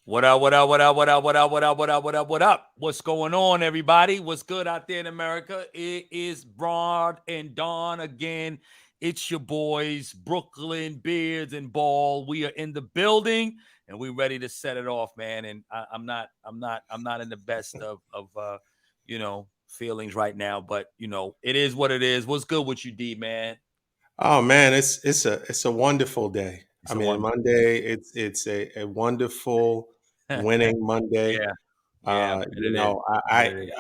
What up, what up, what up, what up, what up, what up, what up, what up, what up? What's going on, everybody? What's good out there in America? It is Broad and Dawn again. It's your boys, Brooklyn, Beards, and Ball. We are in the building and we're ready to set it off, man. And I'm not in the best of feelings right now, but it is what it is. What's good with you, D, man? Oh man, it's a wonderful day. It's I a mean, wonderful day. Monday, it's a wonderful winning Monday. Yeah, yeah, and it is. And it is.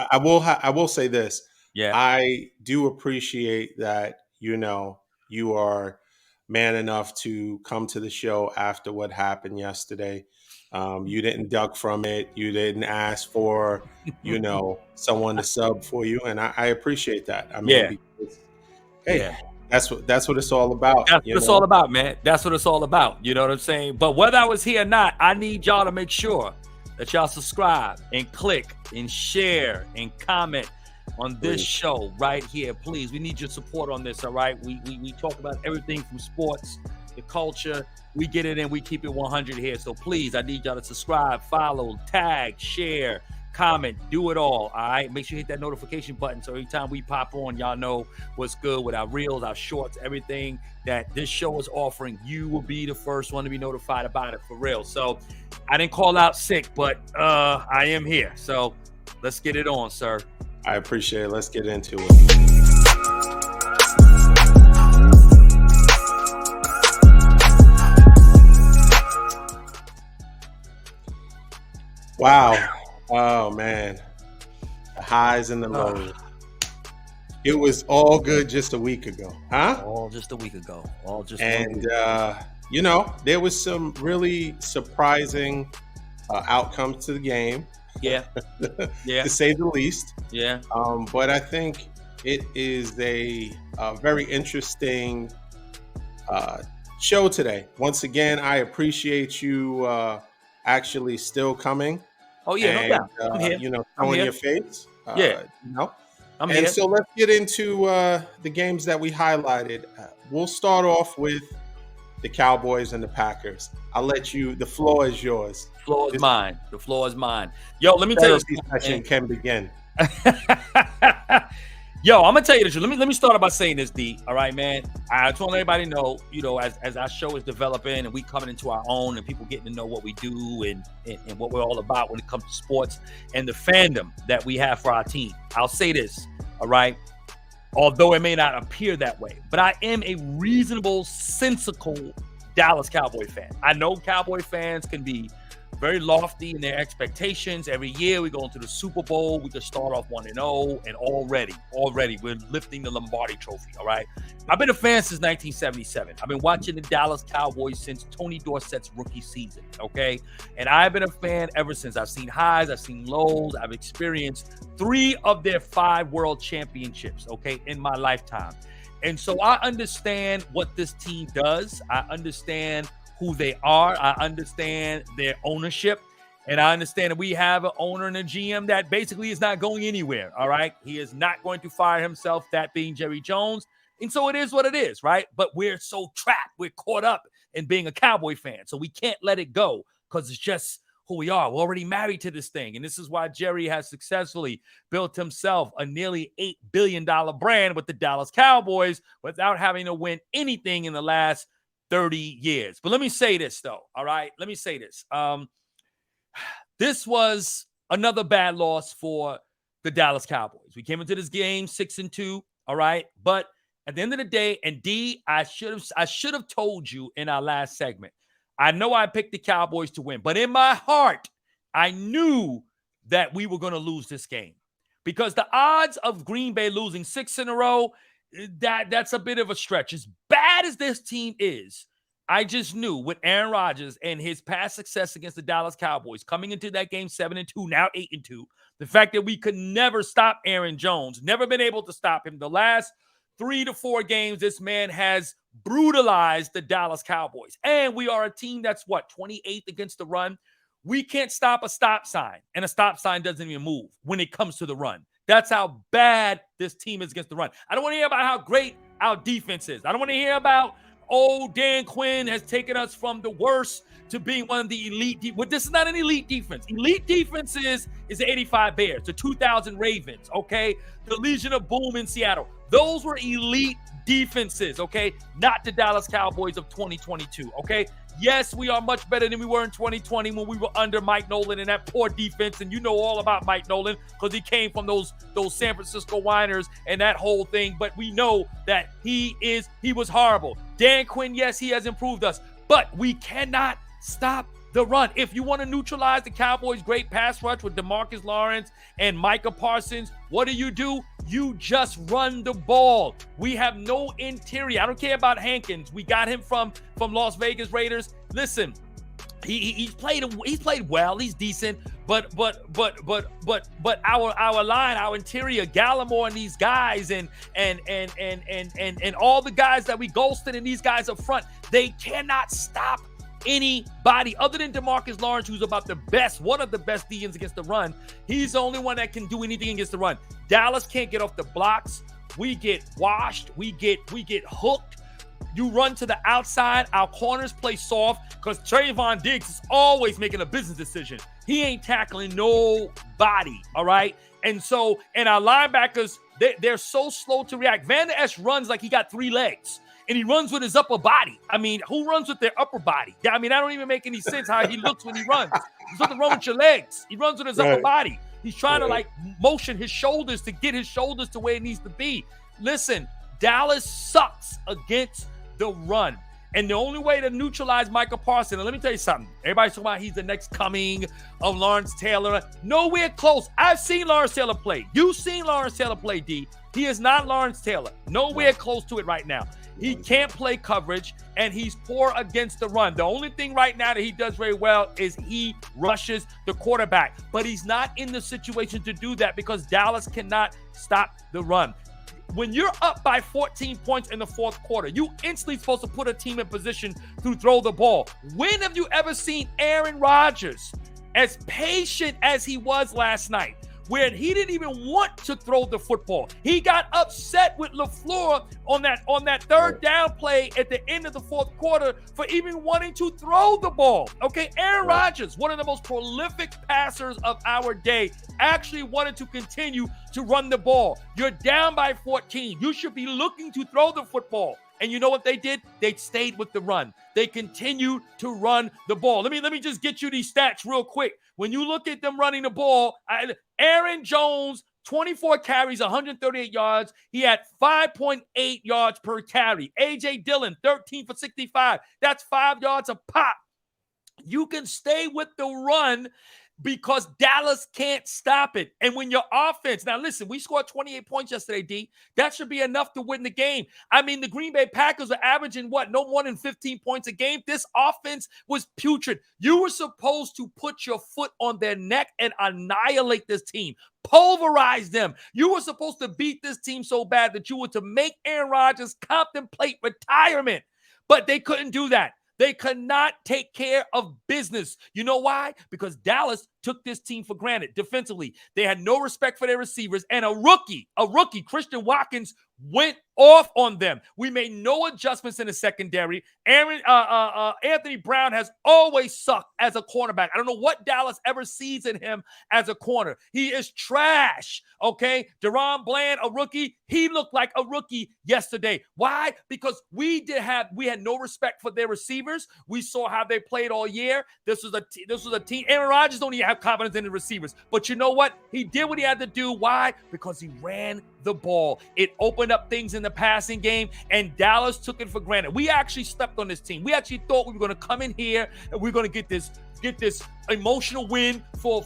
I will say this. Yeah. I do appreciate that, you are man enough to come to the show after what happened yesterday. You didn't duck from it. You didn't ask for, someone to sub for you, and I appreciate that. I mean, Yeah, because hey, yeah. that's what it's all about, That's what it's all about, man. That's what it's all about. You know what I'm saying? But whether I was here or not, I need y'all to make sure that y'all subscribe and click and share and comment on this Please. show right here. Please, we need your support on this, all right? We talk about everything from sports, the culture. We get it in, we keep it 100 here. So please, I need y'all to subscribe, follow, tag, share, comment, do it all right? Make sure you hit that notification button so every time we pop on, y'all know what's good with our reels, our shorts, everything that this show is offering. You will be the first one to be notified about it, for real. So I didn't call out sick, but I am here. So let's get it on, sir. I appreciate it. Let's get into it. Wow. Oh man. The highs and the lows. It was all good just a week ago, huh? All just a week ago. All just And there was some really surprising outcomes to the game, yeah, yeah, to say the least. yeah. But I think it is a very interesting show today. Once again, I appreciate you actually still coming Oh yeah, no and doubt. I'm here. I'm showing here. your face. Yeah, I'm And here. so let's get into the games that we highlighted. We'll start off with the Cowboys and the Packers. I'll let you. The floor is yours. Floor is This mine. The floor is mine. Yo, let me tell you therapy something, session can begin. man. Yo, I'm gonna tell you the truth. Let me start out by saying this, D. All right, man. I just want to let everybody know, as our show is developing and we coming into our own and people getting to know what we do and what we're all about when it comes to sports and the fandom that we have for our team. I'll say this, all right. Although it may not appear that way, but I am a reasonable, sensical Dallas Cowboy fan. I know Cowboy fans can be very lofty in their expectations. Every year we go into the Super Bowl, we can start off 1-0, and already we're lifting the Lombardi Trophy. All right, I've been a fan since 1977. I've been watching the Dallas Cowboys since Tony Dorsett's rookie season. Okay, and I've been a fan ever since. I've seen highs, I've seen lows, I've experienced 3 of their 5 world championships. Okay, in my lifetime, and so I understand what this team does. I understand who they are. I understand their ownership. And I understand that we have an owner and a GM that basically is not going anywhere. All right. He is not going to fire himself, that being Jerry Jones. And so it is what it is, right? But we're so trapped. We're caught up in being a Cowboy fan. So we can't let it go because it's just who we are. We're already married to this thing. And this is why Jerry has successfully built himself a nearly $8 billion brand with the Dallas Cowboys without having to win anything in the last 30 years. But let me say this, though. All right. Let me say this. This was another bad loss for the Dallas Cowboys. We came into this game 6-2. All right. But at the end of the day, and D, I should have told you in our last segment. I know I picked the Cowboys to win, but in my heart, I knew that we were going to lose this game because the odds of Green Bay losing 6 in a row, that's a bit of a stretch. As bad as this team is, I just knew with Aaron Rodgers and his past success against the Dallas Cowboys, coming into that game 7-2, now 8-2, the fact that we could never stop Aaron Jones, never been able to stop him. The last 3 to 4 games, this man has brutalized the Dallas Cowboys. And we are a team that's 28th against the run. We can't stop a stop sign, and a stop sign doesn't even move when it comes to the run. That's how bad this team is against the run. I don't want to hear about how great our defense is. I don't want to hear about Oh, Dan Quinn has taken us from the worst to being one of the elite. But this is not an elite defense. Elite defense is the 85 Bears, the 2000 Ravens, okay? The Legion of Boom in Seattle. Those were elite defenses, okay? Not the Dallas Cowboys of 2022, okay? Yes, we are much better than we were in 2020 when we were under Mike Nolan and that poor defense. And you know all about Mike Nolan because he came from those San Francisco Whiners and that whole thing. But we know that he was horrible. Dan Quinn, yes, he has improved us. But we cannot stop the run. If you want to neutralize the Cowboys' great pass rush with DeMarcus Lawrence and Micah Parsons, what do? You just run the ball. We have no interior. I don't care about Hankins. We got him from Las Vegas Raiders. Listen, he's played well. He's decent, but our line, our interior, Gallimore and these guys, and all the guys that we ghosted and these guys up front, they cannot stop anybody other than DeMarcus Lawrence, who's one of the best DNs against the run. He's the only one that can do anything against the run. Dallas can't get off the blocks. We get washed. We get hooked. You run to the outside. Our corners play soft because Trayvon Diggs is always making a business decision. He ain't tackling nobody, all right? And our linebackers, they're so slow to react. Van Der Esch runs like he got 3 legs. And he runs with his upper body. I mean, who runs with their upper body? I mean, that don't even make any sense how he looks when he runs. There's nothing wrong with your legs. He runs with his upper body. He's trying to motion his shoulders to get his shoulders to where it needs to be. Listen, Dallas sucks against the run. And the only way to neutralize Micah Parsons, and let me tell you something. Everybody's talking about he's the next coming of Lawrence Taylor. Nowhere close. I've seen Lawrence Taylor play. You've seen Lawrence Taylor play, D. He is not Lawrence Taylor. Nowhere close to it right now. He can't play coverage, and he's poor against the run. The only thing right now that he does very well is he rushes the quarterback. But he's not in the situation to do that because Dallas cannot stop the run. When you're up by 14 points in the fourth quarter, you instantly supposed to put a team in position to throw the ball. When have you ever seen Aaron Rodgers as patient as he was last night, where he didn't even want to throw the football? He got upset with LaFleur on that third down play at the end of the fourth quarter for even wanting to throw the ball. Okay, Aaron Rodgers, one of the most prolific passers of our day, actually wanted to continue to run the ball. You're down by 14. You should be looking to throw the football. And you know what they did? They stayed with the run. They continued to run the ball. Let me just get you these stats real quick. When you look at them running the ball, Aaron Jones, 24 carries, 138 yards. He had 5.8 yards per carry. A.J. Dillon, 13 for 65. That's 5 yards a pop. You can stay with the run because Dallas can't stop it. And when your offense, now listen, we scored 28 points yesterday, D. That should be enough to win the game. I mean, the Green Bay Packers are averaging no more than 15 points a game. This offense was putrid. You were supposed to put your foot on their neck and annihilate this team. Pulverize them. You were supposed to beat this team so bad that you were to make Aaron Rodgers contemplate retirement. But they couldn't do that. They could not take care of business. You know why? Because Dallas took this team for granted defensively. They had no respect for their receivers, and a rookie, Christian Watkins, went off on them. We made no adjustments in the secondary. Anthony Brown has always sucked as a cornerback. I don't know what Dallas ever sees in him as a corner. He is trash, okay? Deron Bland, a rookie, he looked like a rookie yesterday. Why? Because we had no respect for their receivers. We saw how they played all year. This was a team. Aaron Rodgers don't even have confidence in the receivers. But you know what? He did what he had to do. Why? Because he ran the ball. It opened up things in the passing game, and Dallas took it for granted. We actually slept on this team. We actually thought we were going to come in here and we're going to get this emotional win for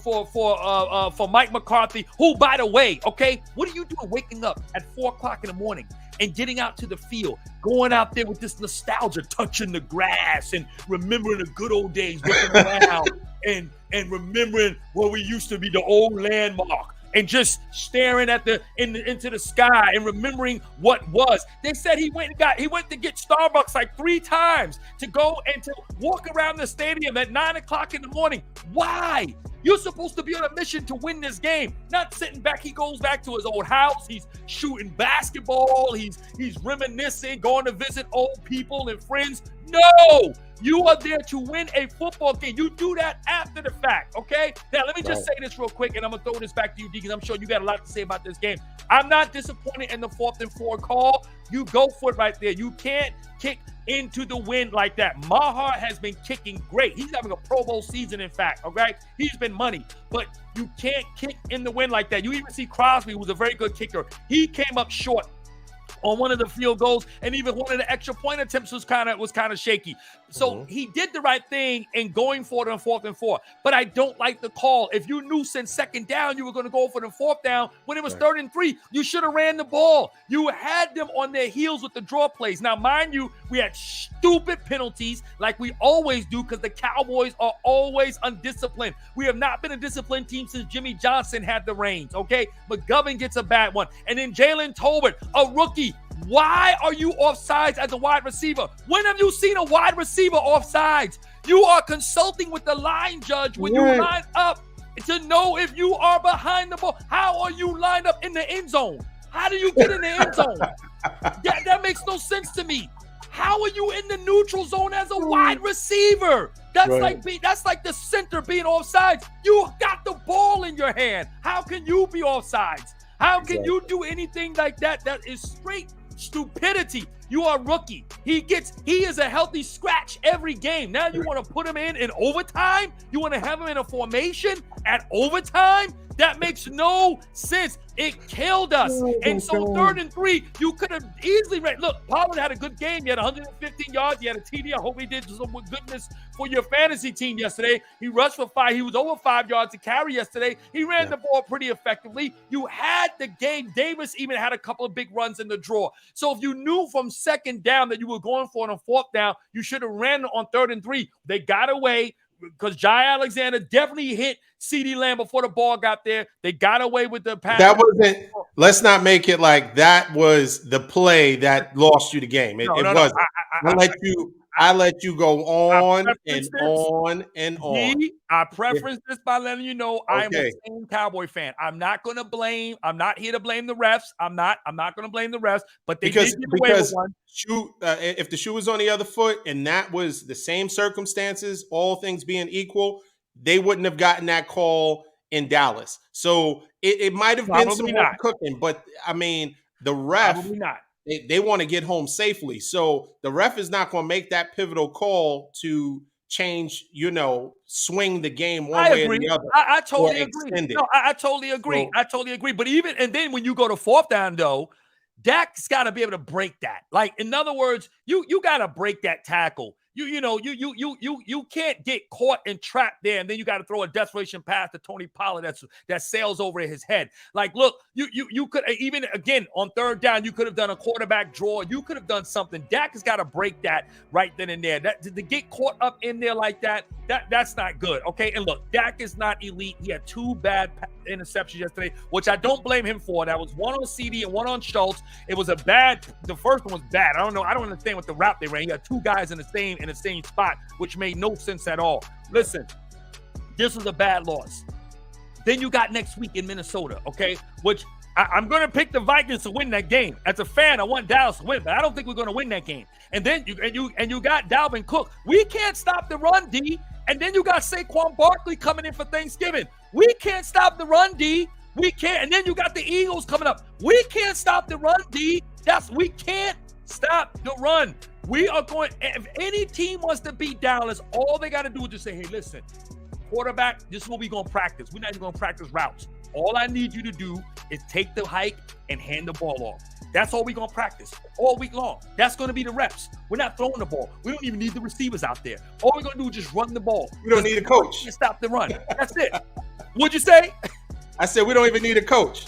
Mike McCarthy, who, by the way, okay, what are you doing waking up at 4 o'clock in the morning and getting out to the field, going out there with this nostalgia, touching the grass and remembering the good old days, looking around and remembering where we used to be, the old landmark, and just staring at into the sky and remembering what was. They said he went to get Starbucks like 3 times to go and to walk around the stadium at 9 o'clock in the morning. Why? You're supposed to be on a mission to win this game, not sitting back. He goes back to his old house. He's shooting basketball. He's reminiscing, going to visit old people and friends. No, you are there to win a football game. You do that after the fact, okay? Now, let me just say this real quick, and I'm going to throw this back to you, D, because I'm sure you got a lot to say about this game. I'm not disappointed in the 4th and 4 call. You go for it right there. You can't kick into the wind like that. Maher has been kicking great. He's having a Pro Bowl season, in fact, okay? He's been money, but you can't kick in the wind like that. You even see Crosby, who was a very good kicker. He came up short on one of the field goals, and even one of the extra point attempts was kind of shaky. So he did the right thing in going for it on 4th and 4. But I don't like the call. If you knew since 2nd down you were going to go for the 4th down when it was 3rd and 3, you should have ran the ball. You had them on their heels with the draw plays. Now, mind you, we had stupid penalties like we always do because the Cowboys are always undisciplined. We have not been a disciplined team since Jimmy Johnson had the reins, okay? McGovern gets a bad one. And then Jalen Tolbert, a rookie. Why are you offsides as a wide receiver? When have you seen a wide receiver offsides? You are consulting with the line judge when you line up to know if you are behind the ball. How are you lined up in the end zone? How do you get in the end zone? That makes no sense to me. How are you in the neutral zone as a wide receiver? That's like the center being offsides. You got the ball in your hand. How can you be offsides? How can you do anything like that? That is straight stupidity. You are a rookie. He is a healthy scratch every game. Now you want to put him in overtime? You want to have him in a formation at overtime? That makes no sense. It killed us. And so 3rd and 3, you could have easily read. Look, Pollard had a good game. He had 115 yards. He had a TD. I hope he did some goodness for your fantasy team yesterday. He rushed for 5. He was over 5 yards to carry yesterday. He ran the ball pretty effectively. You had the game. Davis even had a couple of big runs in the draw. So if you knew from 2nd down that you were going for it on 4th down, you should have ran on 3rd and 3. They got away because Jai Alexander definitely hit CeeDee Lamb before the ball got there. They got away with the pass. That wasn't. Let's not make it like that was the play that lost you the game. It wasn't. I let you go on and on and on. I preference this by letting you know I am a same Cowboy fan. I'm not going to blame. I'm not here to blame the refs. I'm not going to blame the refs. But they did get away with one. If the shoe was on the other foot and that was the same circumstances, all things being equal, they wouldn't have gotten that call in Dallas. So it might have been some more cooking. But I mean, the ref. Probably not. They want to get home safely. So the ref is not going to make that pivotal call to change, swing the game one way or the other. I totally agree. No, I totally agree. I totally agree. But and then when you go to 4th down, though, Dak's got to be able to break that. Like, in other words, you got to break that tackle. You can't get caught and trapped there, and then you got to throw a desperation pass to Tony Pollard that sails over his head. Like, look, you could even again on 3rd down, you could have done a quarterback draw. You could have done something. Dak has got to break that right then and there. To get caught up in there like that's not good. Okay, and look, Dak is not elite. He had 2 bad interceptions yesterday, which I don't blame him for. That was one on CD and one on Schultz. It was the first one was bad. I don't understand what the route they ran. He had 2 guys in the same spot, which made no sense at all. Listen, this was a bad loss. Then you got next week in Minnesota, okay? Which I'm going to pick the Vikings to win that game. As a fan, I want Dallas to win, but I don't think we're going to win that game. And then you got Dalvin Cook. We can't stop the run, D. And then you got Saquon Barkley coming in for Thanksgiving. We can't stop the run, D. We can't. And then you got the Eagles coming up. We can't stop the run, D. We can't stop the run. We are going. If any team wants to beat Dallas, all they got to do is just say, hey, listen, quarterback, this is what we're going to practice. We're not even going to practice routes. All I need you to do is take the hike and hand the ball off. That's all we're going to practice all week long. That's going to be the reps. We're not throwing the ball. We don't even need the receivers out there. All we're going to do is just run the ball. We don't need a coach. Stop the run. That's it. What'd you say? I said we don't even need a coach.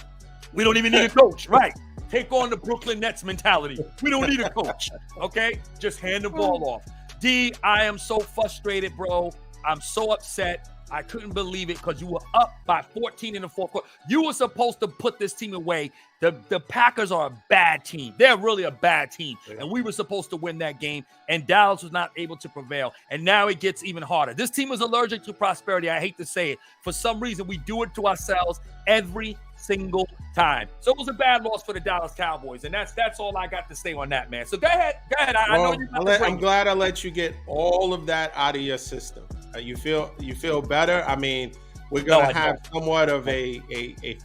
We don't even need a coach. Right. Take on the Brooklyn Nets mentality. We don't need a coach. Okay? Just hand the ball off. D, I am so frustrated, bro. I'm so upset. I couldn't believe it because you were up by 14 in the fourth quarter. You were supposed to put this team away. The Packers are a bad team. They're really a bad team. Yeah. And we were supposed to win that game, and Dallas was not able to prevail. And now it gets even harder. This team is allergic to prosperity. I hate to say it. For some reason, we do it to ourselves every single time. So it was a bad loss for the Dallas Cowboys, and that's all I got to say on that, man. So go ahead. I know I'm glad I let you get all of that out of your system. You feel better? I mean, we're gonna have somewhat of a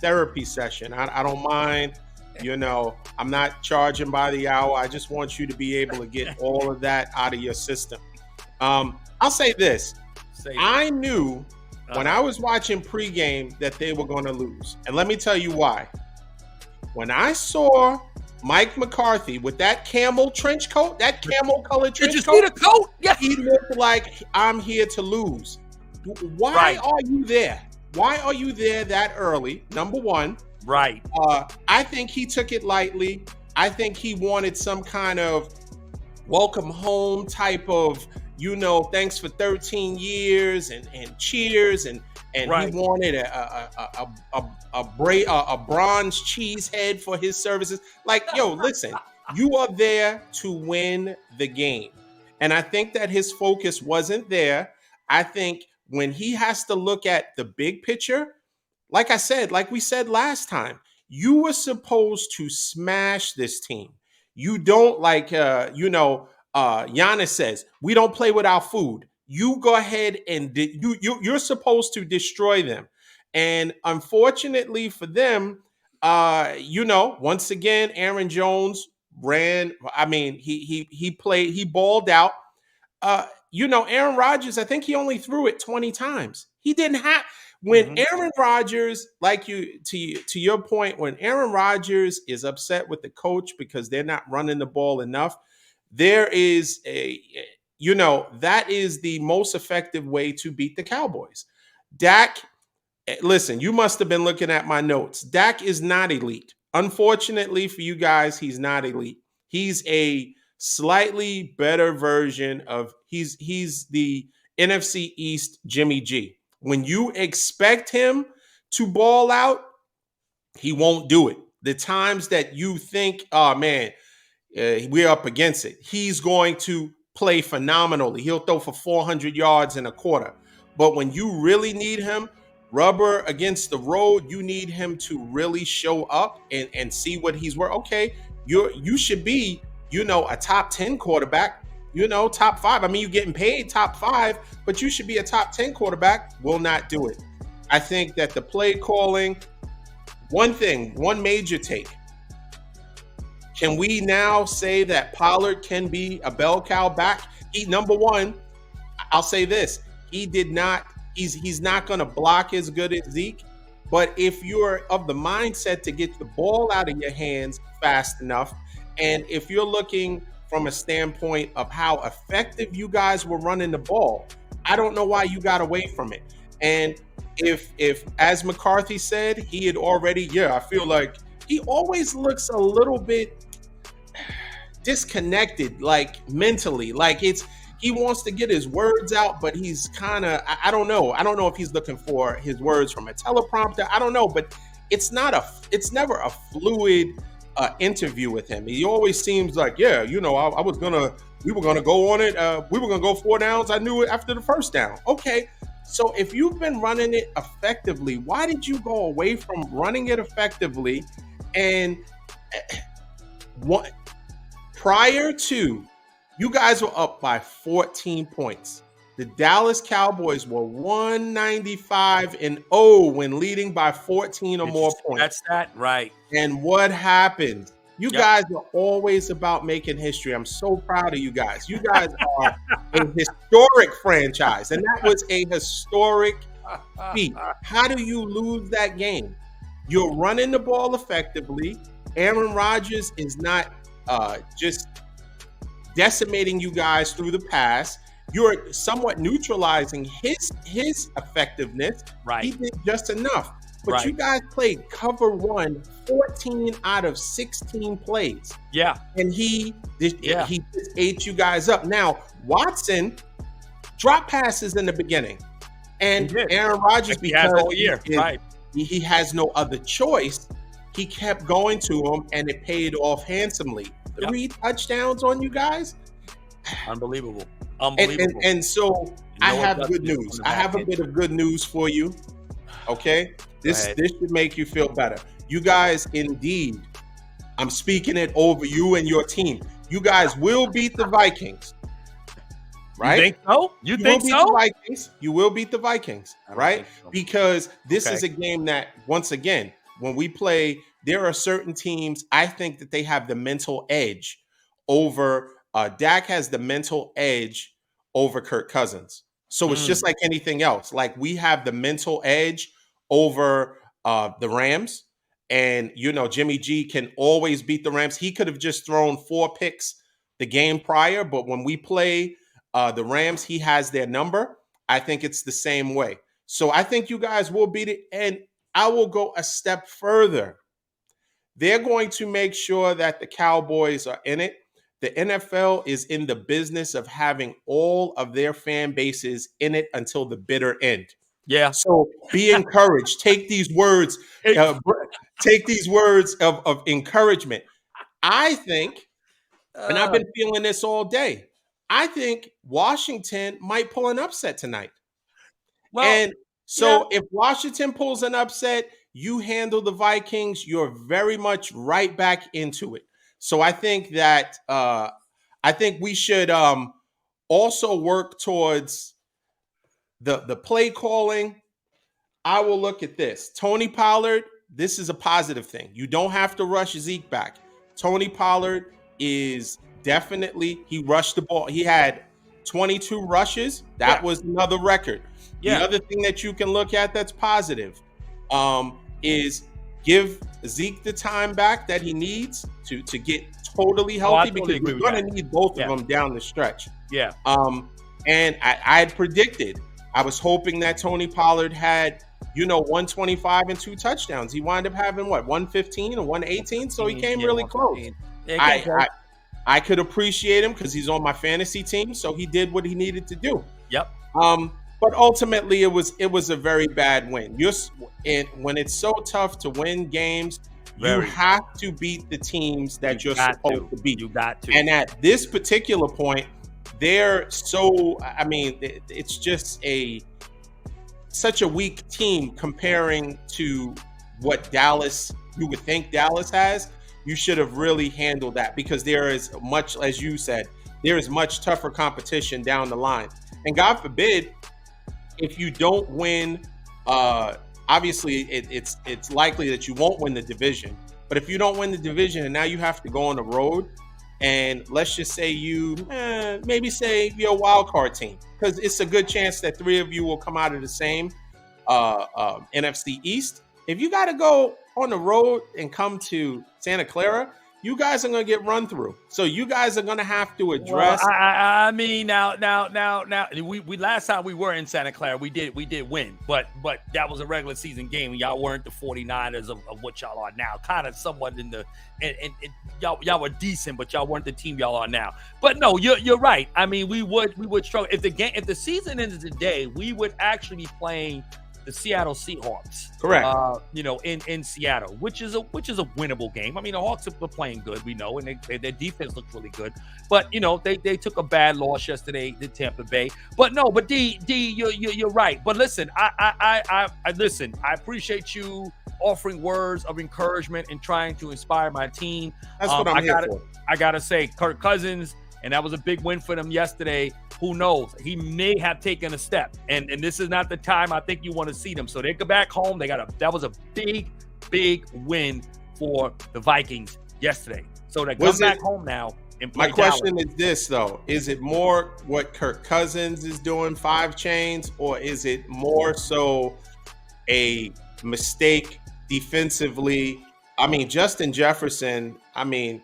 therapy session. I don't mind. You know, I'm not charging by the hour. I just want you to be able to get all of that out of your system. I'll say this. I knew when I was watching pregame that they were going to lose. And let me tell you why. When I saw Mike McCarthy with that camel trench coat, that camel colored trench coat. Did you see the coat? Yeah. He looked like I'm here to lose. Why are you there? Why are you there that early? Number one. Right. I think he took it lightly. I think he wanted some kind of welcome home type of, you know, thanks for 13 years and cheers and right. He wanted a bronze cheese head for his services. Like, yo, listen, you are there to win the game. And I think that his focus wasn't there. I think when he has to look at the big picture, like we said last time, you were supposed to smash this team. You don't Giannis says, we don't play without food. You go ahead and you're supposed to destroy them. And unfortunately for them, once again, Aaron Jones ran. I mean, he played, he balled out. Aaron Rodgers, I think he only threw it 20 times. He didn't have when Aaron Rodgers, to your point, when Aaron Rodgers is upset with the coach because they're not running the ball enough, there is that is the most effective way to beat the Cowboys. Dak, listen, you must have been looking at my notes. Dak is not elite. Unfortunately for you guys, he's not elite. He's a slightly better version of he's the NFC East Jimmy G. When you expect him to ball out, he won't do it. The times that you think, oh man, we're up against it, he's going to play phenomenally. He'll throw for 400 yards in a quarter. But when you really need him, rubber against the road, you need him to really show up and see what he's worth. Okay, you should be, a top 10 quarterback, top 5. I mean, you're getting paid top 5, but you should be a top 10 quarterback. Will not do it. I think that the play calling, one major take. Can we now say that Pollard can be a bell cow back? Number one, I'll say this. He's not going to block as good as Zeke. But if you're of the mindset to get the ball out of your hands fast enough, and if you're looking from a standpoint of how effective you guys were running the ball, I don't know why you got away from it. And if as McCarthy said, he had already, I feel like he always looks a little bit disconnected, like mentally, like he wants to get his words out, but he's kind of, I don't know if he's looking for his words from a teleprompter. I don't know, but it's never a fluid interview with him. He always seems like, we were gonna go on it. We were gonna go 4 downs. I knew it after the first down. Okay. So if you've been running it effectively, why did you go away from running it effectively? And prior to, you guys were up by 14 points. The Dallas Cowboys were 195-0 when leading by 14 or more points. That's that, right. And what happened? You guys are always about making history. I'm so proud of you guys. You guys are a historic franchise, and that was a historic feat. How do you lose that game? You're running the ball effectively. Aaron Rodgers is not just decimating you guys through the pass. You're somewhat neutralizing his effectiveness. Right. He did just enough. But you guys played cover 1 14 out of 16 plays. Yeah. And he just ate you guys up. Now, Watson dropped passes in the beginning. And did. Aaron Rodgers, Like he has because all year, right? he has no other choice, he kept going to him, and it paid off handsomely. Yep. 3 touchdowns on you guys. Unbelievable. And so I have good news. I have a bit of good news for you. Okay, this should make you feel better. You guys, indeed, I'm speaking it over you and your team. You guys will beat the Vikings. Right? You think so? You think will so? beat the Vikings. You will beat the Vikings, right? So. Because this is a game that, once again, when we play, there are certain teams, I think that they have the mental edge over, Dak has the mental edge over Kirk Cousins. So it's just like anything else. Like, we have the mental edge over the Rams. And, Jimmy G can always beat the Rams. He could have just thrown 4 picks the game prior, but when we play the Rams, he has their number. I think it's the same way. So I think you guys will beat it. And I will go a step further. They're going to make sure that the Cowboys are in it. The NFL is in the business of having all of their fan bases in it until the bitter end. Yeah. So be encouraged. Take these words. Take these words of encouragement. I think, and I've been feeling this all day, I think Washington might pull an upset tonight. Well, and so if Washington pulls an upset, you handle the Vikings, you're very much right back into it. So I think that we should also work towards the play calling. I will look at this. Tony Pollard, this is a positive thing. You don't have to rush Zeke back. Tony Pollard is definitely, he rushed the ball. He had 22 rushes. That was another record. The other thing that you can look at that's positive is give Zeke the time back that he needs to get totally healthy, because we're going to need both of them down the stretch. Yeah. And I had predicted, I was hoping that Tony Pollard had, 125 and 2 touchdowns. He wound up having 115 or 118, so he came really close. I could appreciate him because he's on my fantasy team, so he did what he needed to do. Yep. But ultimately, it was a very bad win. When it's so tough to win games, you have to beat the teams that you're supposed to beat. You got to. And at this particular point, they're so. I mean, it's just such a weak team comparing to what Dallas, you would think Dallas has. You should have really handled that, because there is much, as you said, there is much tougher competition down the line. And God forbid, if you don't win, obviously it's likely that you won't win the division. But if you don't win the division and now you have to go on the road, and let's just say maybe say you're a wild card team, because it's a good chance that 3 of you will come out of the same NFC East. If you got to go on the road and come to Santa Clara, you guys are going to get run through. So you guys are going to have to address. Well, I mean, now, we last time we were in Santa Clara, we did win, but that was a regular season game. Y'all weren't the 49ers of what y'all are now. Kind of somewhat in the and y'all were decent, but y'all weren't the team y'all are now. But no, you're right. I mean, we would struggle if the season ended today. We would actually be playing the Seattle Seahawks, correct? In Seattle, which is a winnable game. I mean, the Hawks are playing good, we know, and their defense looks really good. But they took a bad loss yesterday to Tampa Bay. But D, you're right. But listen, I listen. I appreciate you offering words of encouragement and trying to inspire my team. That's what I'm here for. I gotta say, Kirk Cousins, and that was a big win for them yesterday. Who knows? He may have taken a step, and this is not the time I think you want to see them. So they go back home. That was a big win for the Vikings yesterday. So they come back home now and play. My question is this, though: is it more what Kirk Cousins is doing, 5 chains, or is it more so a mistake defensively? I mean, Justin Jefferson. I mean,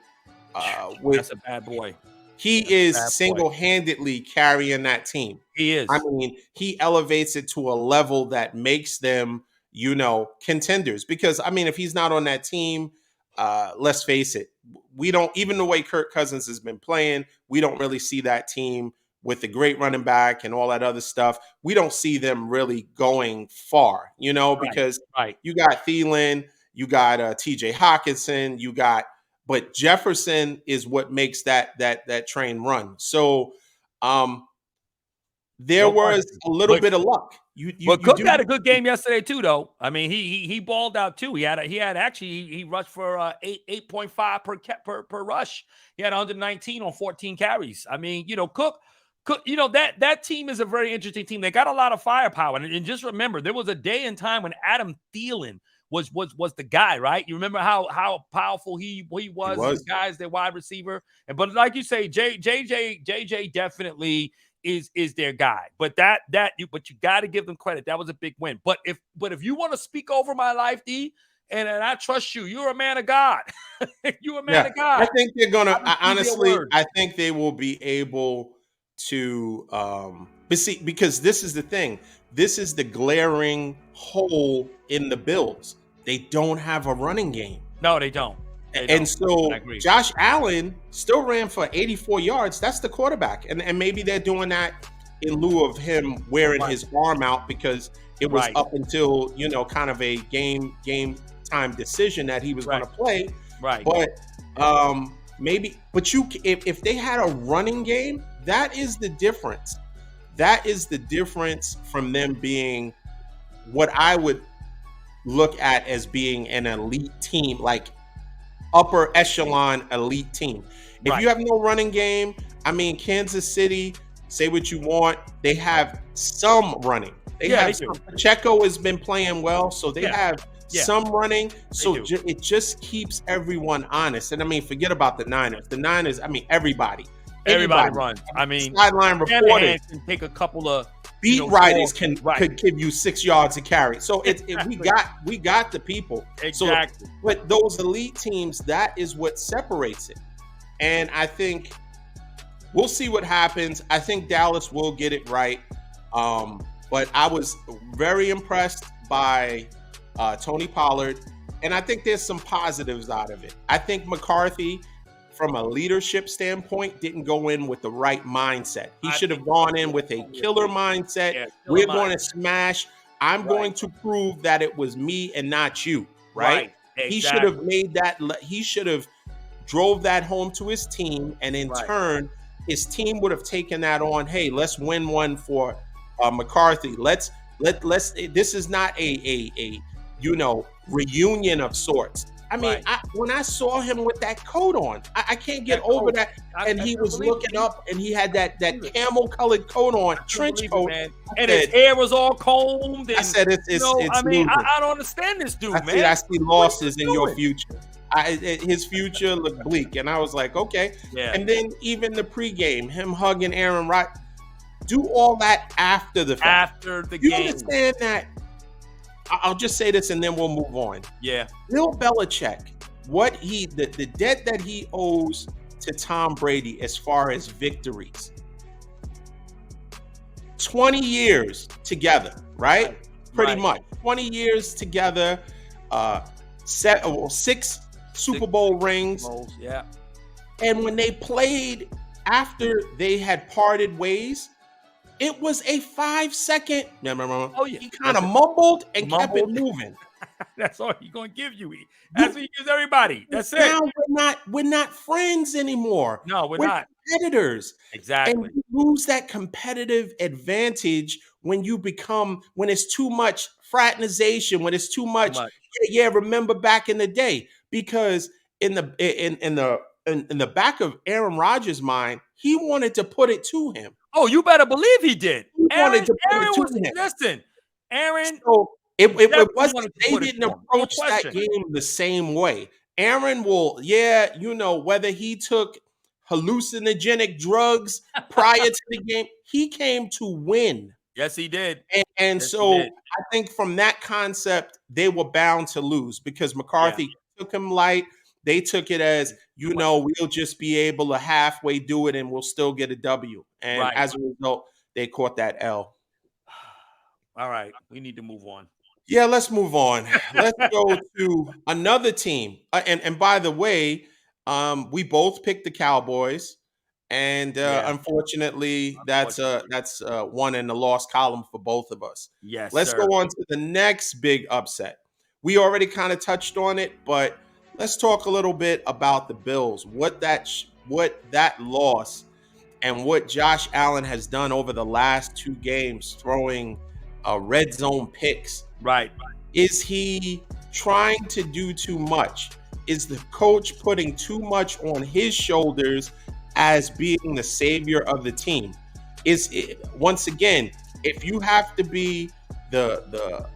that's a bad boy. He is single-handedly carrying that team. He is. I mean, he elevates it to a level that makes them, contenders. Because, I mean, if he's not on that team, let's face it, we don't, even the way Kirk Cousins has been playing, we don't really see that team with the great running back and all that other stuff, we don't see them really going far, Right. because Right. you got Thielen, you got TJ Hawkinson, but Jefferson is what makes that train run. So um, there No was question. a little But bit of luck. But You Cook do had a good game yesterday too, though. I mean, he balled out too. He had actually he rushed for 8.5 per rush. He had 119 on 14 carries. I mean, Cook, that team is a very interesting team. They got a lot of firepower, and just remember, there was a day and time when Adam Thielen was the guy, right? You remember how powerful he He was as was. guys, their wide receiver. But like you say, JJ definitely is their guy. But but you got to give them credit. That was a big win. But if you want to speak over my life, D, and I trust you, you're a man of God. You're a man Yeah, of I God. think they're gonna. I receive your Honestly, word. I think they will be able to. But see, because this is the thing. This is the glaring hole in the Bills. They don't have a running game. No, they don't. They And don't. I so agree. Josh Allen still ran for 84 yards. That's the quarterback. And maybe they're doing that in lieu of him wearing Right. his arm out because it was Right. up until, kind of a game time decision that he was going Right. to play. Right. But maybe if they had a running game, that is the difference. That is the difference from them being what I would look at as being an elite team, like upper echelon elite team. If Right. you have no running game, I mean, Kansas City, say what you want, they have some running. They Yeah, they have do. some. Pacheco has been playing well, so they Yeah. have Yeah. some running. So do. it just keeps everyone honest. And I mean, forget about the Niners. The Niners, I mean, everybody, Everybody anybody, runs. I mean, sideline reporters, Shanahan can take a couple of beat writers balls. could give you 6 yards to carry. So Exactly. we got the people. Exactly. So, but those elite teams, that is what separates it. And I think we'll see what happens. I think Dallas will get it right. But I was very impressed by Tony Pollard, and I think there's some positives out of it. I think McCarthy, from a leadership standpoint, didn't go in with the right mindset. He should have gone in with a killer mindset. Yeah, We're going to smash. I'm Right. going to prove that it was me and not you, right? Exactly. He should have made that. He should have drove that home to his team, and in Right. turn, his team would have taken that on. Hey, let's win one for McCarthy. Let's. This is not a reunion of sorts. I mean, Right. when I saw him with that coat on, I can't get That over coat. that. I And he was believe it, looking man. up, and he had that believe it. camel colored coat on, trench Believe it, coat. man. I And his said, hair was all combed. And, I said it's I mean, losing. I don't understand this dude, I man. see losses in your doing? future. His future looked bleak, and I was like, okay. Yeah. And then even the pregame, him hugging Aaron Rodgers, do all that after the fact. After the You game. understand that? I'll just say this, and then we'll move on. Yeah. Bill Belichick, the debt that he owes to Tom Brady as far as victories. 20 years together, right? Pretty much. 20 years together, 6 Super Bowl rings. Yeah. And when they played after they had parted ways, it was a 5-second. Oh, yeah. He kind of mumbled and kept it Mumbled. moving. That's all he's gonna give you. That's what he gives everybody. That's it. Now we're not friends anymore. No, we're not. Competitors. Exactly. And you lose that competitive advantage when it's too much fraternization, when it's too much. Yeah, remember back in the day, because in the back of Aaron Rodgers' mind, he wanted to put it to him. Oh, you better believe he did. Wanted to put Aaron it to was him. listen. Aaron, So it definitely wasn't. wanted to They put it didn't to him. No approach that question. game the same way. Aaron will, whether he took hallucinogenic drugs prior to the game, he came to win. Yes, he did. And Yes, so he did. I think from that concept, they were bound to lose because McCarthy took him light. They took it as, we'll just be able to halfway do it and we'll still get a W. And as a result, they caught that L. All right. We need to move on. Yeah, let's move on. Let's go to another team. And by the way, we both picked the Cowboys. And Yeah. unfortunately, that's one in the lost column for both of us. Yes, Let's go sir. on to the next big upset. We already kind of touched on it, but let's talk a little bit about the Bills. What that loss and what Josh Allen has done over the last 2 games, throwing red zone picks. Right. Is he trying to do too much? Is the coach putting too much on his shoulders as being the savior of the team? Is it, once again, if you have to be the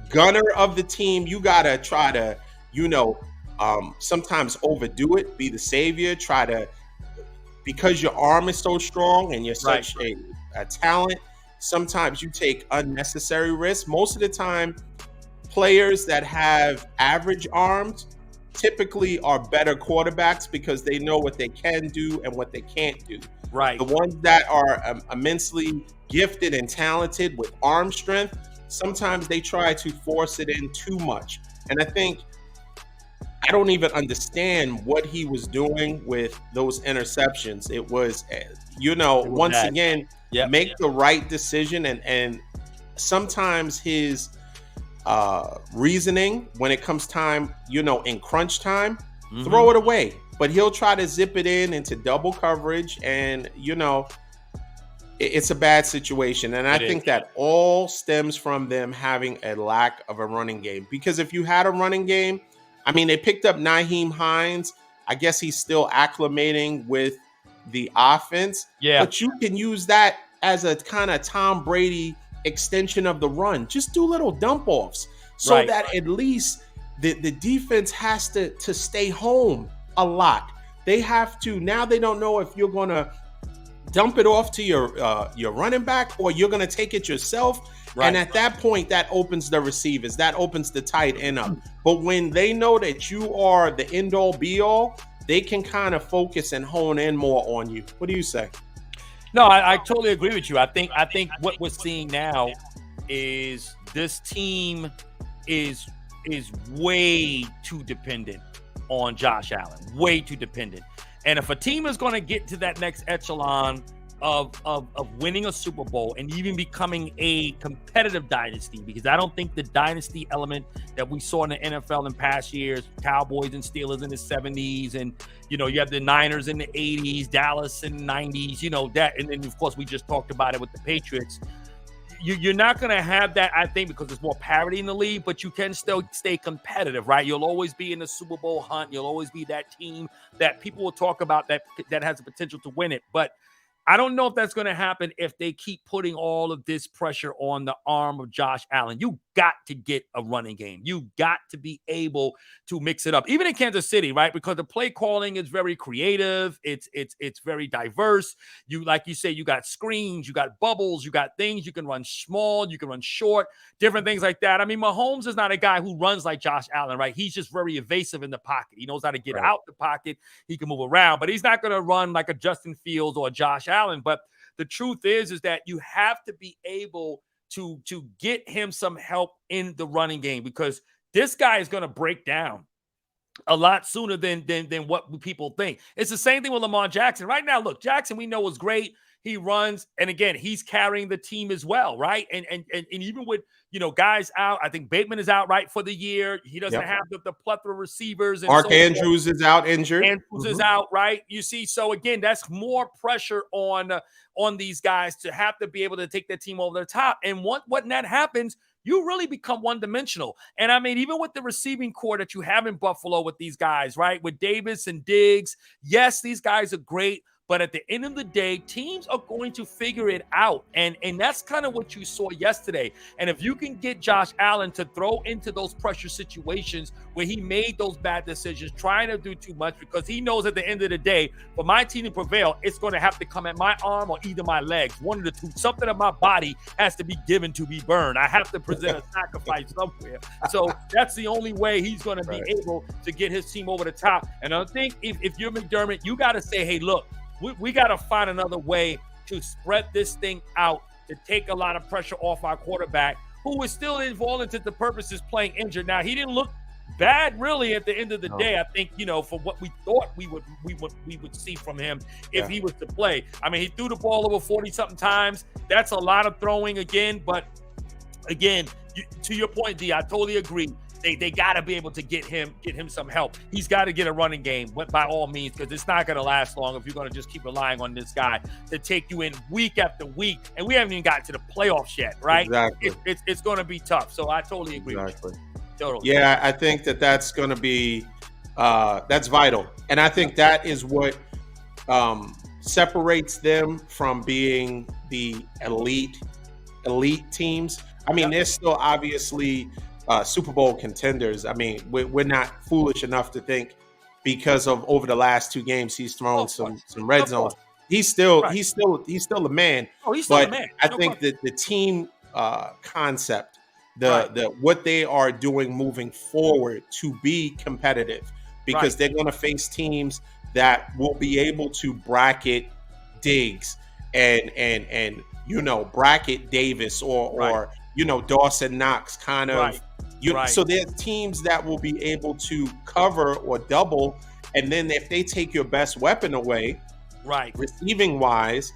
gunner of the team, you gotta try to, sometimes overdo it, be the savior, try to, because your arm is so strong and you're Right. such a talent. Sometimes you take unnecessary risks. Most of the time, players that have average arms typically are better quarterbacks because they know what they can do and what they can't do. Right. The ones that are immensely gifted and talented with arm strength, sometimes they try to force it in too much. And I think I don't even understand what he was doing with those interceptions. It was, once bad. again, Yep. make the right decision, and sometimes his reasoning when it comes time, in crunch time, throw it away. But he'll try to zip it in into double coverage, and it's a bad situation. And I think that all stems from them having a lack of a running game. Because if you had a running game, I mean, they picked up Nyheim Hines. I guess he's still acclimating with the offense. Yeah. But you can use that as a kind of Tom Brady extension of the run. Just do little dump offs so that at least the defense has to stay home a lot. They have to. Now they don't know if you're going to dump it off to your running back or you're going to take it yourself. Right. And at that point, that opens the receivers. That opens the tight end up. But when they know that you are the end-all, be-all, they can kind of focus and hone in more on you. What do you say? No, I totally agree with you. I think what we're seeing now is this team is way too dependent on Josh Allen. Way too dependent. And if a team is going to get to that next echelon of winning a Super Bowl and even becoming a competitive dynasty, because I don't think the dynasty element that we saw in the NFL in past years, Cowboys and Steelers in the 70s, and you have the Niners in the 80s, Dallas in the 90s, that, and then of course we just talked about it with the Patriots. You're not going to have that, I think, because there's more parity in the league, but you can still stay competitive, right? You'll always be in the Super Bowl hunt. You'll always be that team that people will talk about that has the potential to win it. But I don't know if that's going to happen if they keep putting all of this pressure on the arm of Josh Allen. You got to get a running game. You got to be able to mix it up, even in Kansas City, right? Because the play calling is very creative. It's very diverse. Like you say, you got screens, you got bubbles, you got things you can run small, you can run short, different things like that. I mean, Mahomes is not a guy who runs like Josh Allen, right? He's just very evasive in the pocket. He knows how to get out the pocket. He can move around, but he's not going to run like a Justin Fields or a Josh Allen. But the truth is that you have to be able to get him some help in the running game, because this guy is going to break down a lot sooner than what people think. It's the same thing with Lamar Jackson. Right now, look, Jackson, we know, is great. He runs, and again, he's carrying the team as well, right? And even with guys out, I think Bateman is out right for the year. He doesn't have the plethora of receivers. And Mark Andrews is out injured. Andrews is out, right? You see, so again, that's more pressure on these guys to have to be able to take their team over the top. And when that happens, you really become one-dimensional. And I mean, even with the receiving core that you have in Buffalo with these guys, right? With Davis and Diggs, yes, these guys are great. But at the end of the day, teams are going to figure it out. And that's kind of what you saw yesterday. And if you can get Josh Allen to throw into those pressure situations where he made those bad decisions, trying to do too much, because he knows at the end of the day, for my team to prevail, it's going to have to come at my arm or either my legs, one of the two. Something of my body has to be given to be burned. I have to present a sacrifice somewhere. So that's the only way he's going to be able to get his team over the top. And I think if you're McDermott, you got to say, hey, look, we got to find another way to spread this thing out, to take a lot of pressure off our quarterback, who is still, in all intents and purposes, playing injured. Now, he didn't look bad, really. At the end of the No. day, I think, for what we thought we would see from him if he was to play. I mean, he threw the ball over 40 something times. That's a lot of throwing again. But again, to your point, D, I totally agree. They got to be able to get him some help. He's got to get a running game, but by all means, because it's not going to last long if you're going to just keep relying on this guy to take you in week after week. And we haven't even gotten to the playoffs yet, right? Exactly. It's going to be tough. So I totally agree with you. Totally. Yeah, I think that's going to be that's vital, and I think that is what separates them from being the elite teams. I mean, they're still obviously Super Bowl contenders. I mean, we're not foolish enough to think because of over the last 2 games he's thrown some red zones. He's still a man. Oh, he's still a man. I think that the team concept, the what they are doing moving forward to be competitive, because they're going to face teams that will be able to bracket Diggs and bracket Davis or Dawson Knox kind of. So there's teams that will be able to cover or double, and then if they take your best weapon away, receiving wise,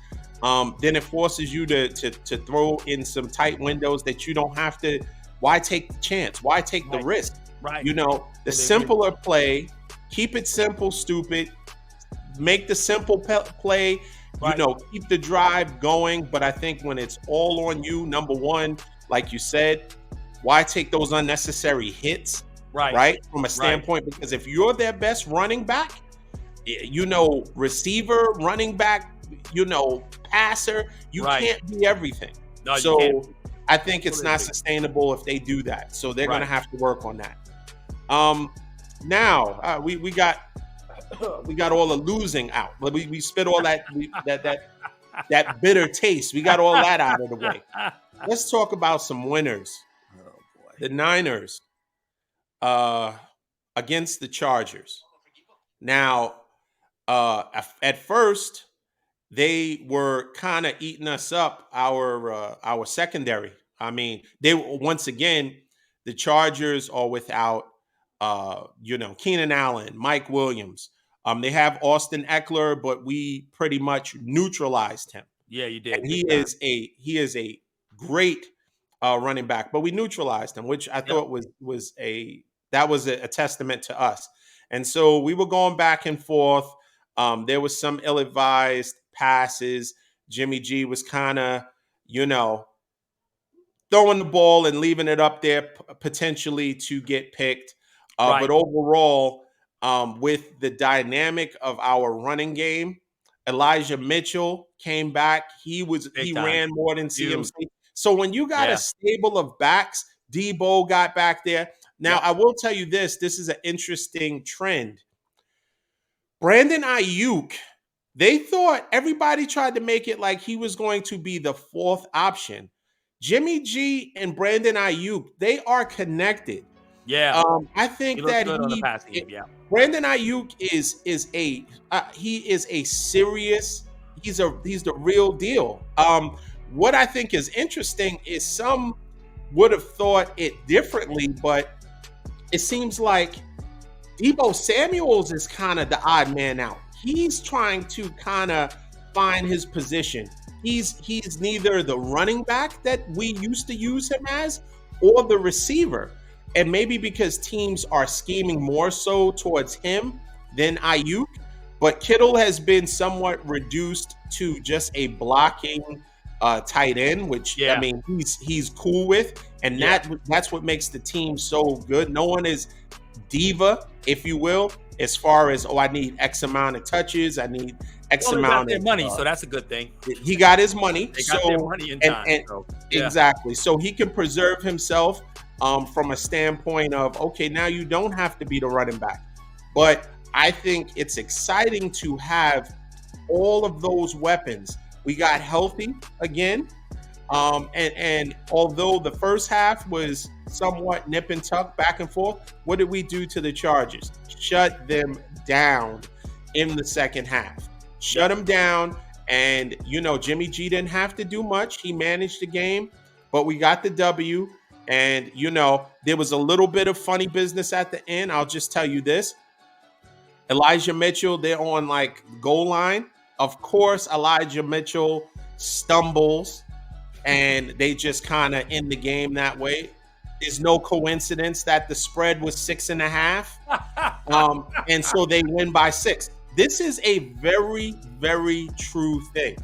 then it forces you to throw in some tight windows that you don't have to. Why take the chance? Why take the risk? The simpler play, keep it simple, stupid. Make the simple play. Keep the drive going. But I think when it's all on you, number one, like you said, why take those unnecessary hits? From a standpoint, because if you're their best running back, receiver, running back, passer, you can't be everything. No, so you can't. I think it's not sustainable if they do that. So they're going to have to work on that. Now we got all the losing out. We spit all that that bitter taste. We got all that out of the way. Let's talk about some winners. Oh boy. The Niners against the Chargers. Now, at first, they were kind of eating us up, our secondary. I mean, once again, the Chargers are without Keenan Allen, Mike Williams. They have Austin Eckler, but we pretty much neutralized him. Yeah, you did. And he is a great running back, but we neutralized him, which I thought was a testament to us. And so we were going back and forth. There was some ill-advised passes. Jimmy G was kind of, throwing the ball and leaving it up there potentially to get picked. But overall, with the dynamic of our running game, Elijah Mitchell came back. He ran more than CMC. So when you got a stable of backs, Debo got back there. Now, I will tell you this is an interesting trend. Brandon Ayuk, they thought everybody tried to make it like he was going to be the 4th option. Jimmy G and Brandon Ayuk, they are connected. Yeah. I think that Brandon Ayuk is a serious, he's the real deal. What I think is interesting is some would have thought it differently, but it seems like Deebo Samuels is kind of the odd man out. He's trying to kind of find his position. He's neither the running back that we used to use him as or the receiver. And maybe because teams are scheming more so towards him than Ayuk, but Kittle has been somewhat reduced to just a blocking tight end, which I mean he's cool with, and that's what makes the team so good. No one is diva, if you will, as far as I need X amount of touches, I need X amount of money, so that's a good thing. He got his money, they got their money in time, exactly. So he can preserve himself from a standpoint of now you don't have to be the running back, but I think it's exciting to have all of those weapons. We got healthy again. And although the first half was somewhat nip and tuck back and forth, what did we do to the Chargers? Shut them down in the second half. Shut them down. And, Jimmy G didn't have to do much. He managed the game, but we got the W. And, there was a little bit of funny business at the end. I'll just tell you this. Elijah Mitchell, they're on like goal line. Of course, Elijah Mitchell stumbles and they just kind of end the game that way. There's no coincidence that the spread was 6.5. And so they win by 6. This is a very, very true thing.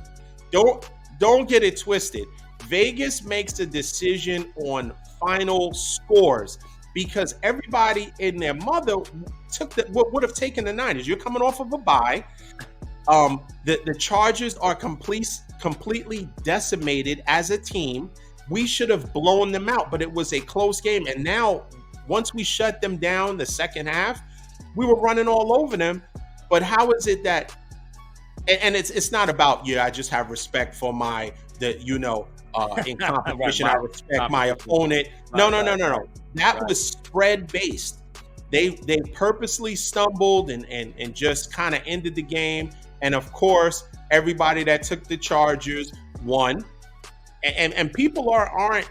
Don't get it twisted. Vegas makes a decision on final scores because everybody and their mother would have taken the Niners. You're coming off of a bye. The Chargers are completely decimated as a team. We should have blown them out, but it was a close game. And now, once we shut them down the second half, we were running all over them. But how is it that? And it's not about I just have respect for in competition, I respect my opponent. No. That was spread based. They purposely stumbled and just kind of ended the game. And of course, everybody that took the Chargers won. And people aren't.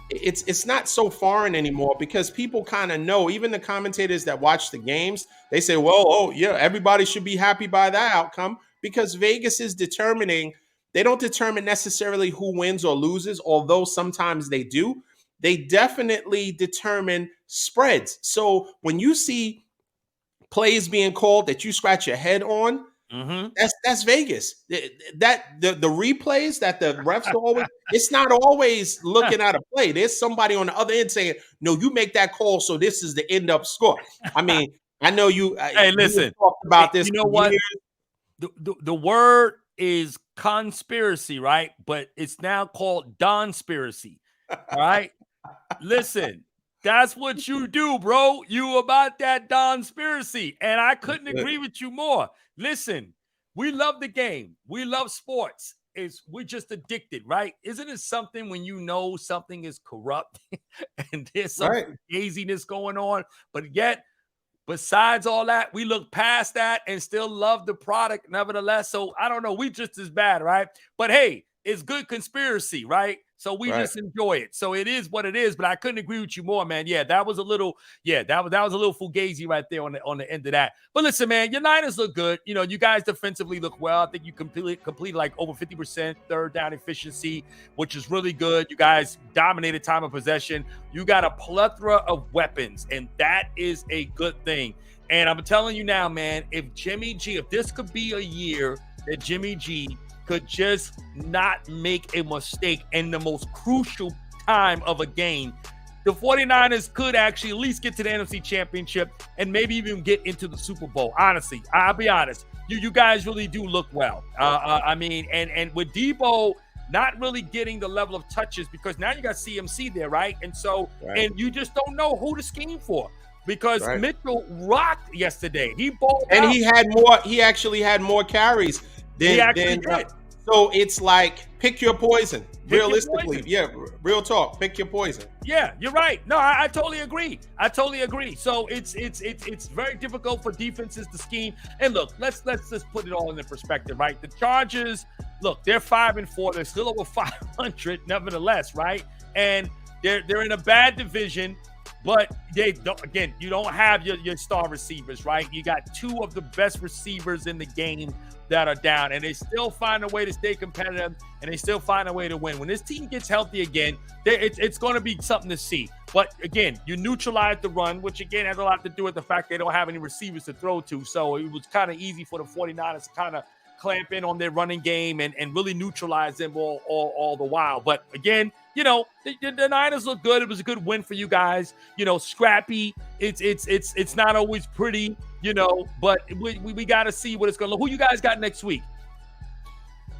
It's not so foreign anymore because people kind of know. Even the commentators that watch the games, they say, "Well, everybody should be happy by that outcome," because Vegas is determining. They don't determine necessarily who wins or loses, although sometimes they do. They definitely determine spreads. So when you see plays being called that you scratch your head on, that's Vegas. The replays that the refs are always, it's not always looking at a play. There's somebody on the other end saying, "No, you make that call, so this is the end up score." I mean, I know you. Hey, listen, talked about this. You know what? The word is conspiracy, right? But it's now called Donspiracy. All right. Listen, that's what you do, bro. You about that Donspiracy. And I couldn't agree with you more. Listen, we love the game. We love sports. We're just addicted, right? Isn't it something when you know something is corrupt and there's some laziness going on, but yet besides all that, we look past that and still love the product nevertheless. So I don't know. We just as bad, right? But hey, it's good conspiracy, right? So we just enjoy it. So it is what it is. But I couldn't agree with you more, man. Yeah, that was a little, that was a little fugazi right there on the end of that. But listen, man, your Niners look good. You guys defensively look well. I think you completed like over 50% third down efficiency, which is really good. You guys dominated time of possession. You got a plethora of weapons, and that is a good thing. And I'm telling you now, man, if this could be a year that Jimmy G could just not make a mistake in the most crucial time of a game, the 49ers could actually at least get to the NFC Championship and maybe even get into the Super Bowl. Honestly, I'll be honest. You guys really do look well. I mean, and with Debo not really getting the level of touches because now you got CMC there, right? And so, and you just don't know who to scheme for. Because Mitchell rocked yesterday. He balled and out. He actually had more carries than did. So it's like pick your poison. Realistically, real talk. Pick your poison. Yeah, you're right. No, I totally agree. So it's very difficult for defenses to scheme. And look, let's just put it all in perspective, right? The Chargers, look, they're 5-4. They're still over 500, nevertheless, right? And they're in a bad division. But you don't have your star receivers, right? You got two of the best receivers in the game that are down, and they still find a way to stay competitive, and they still find a way to win. When this team gets healthy again, it's going to be something to see. But again, you neutralize the run, which again has a lot to do with the fact they don't have any receivers to throw to. So it was kind of easy for the 49ers to kind of clamp in on their running game and really neutralize them all the while. But again, the Niners look good. It was a good win for you guys. Scrappy. It's not always pretty, but we got to see what it's going to look. Who you guys got next week?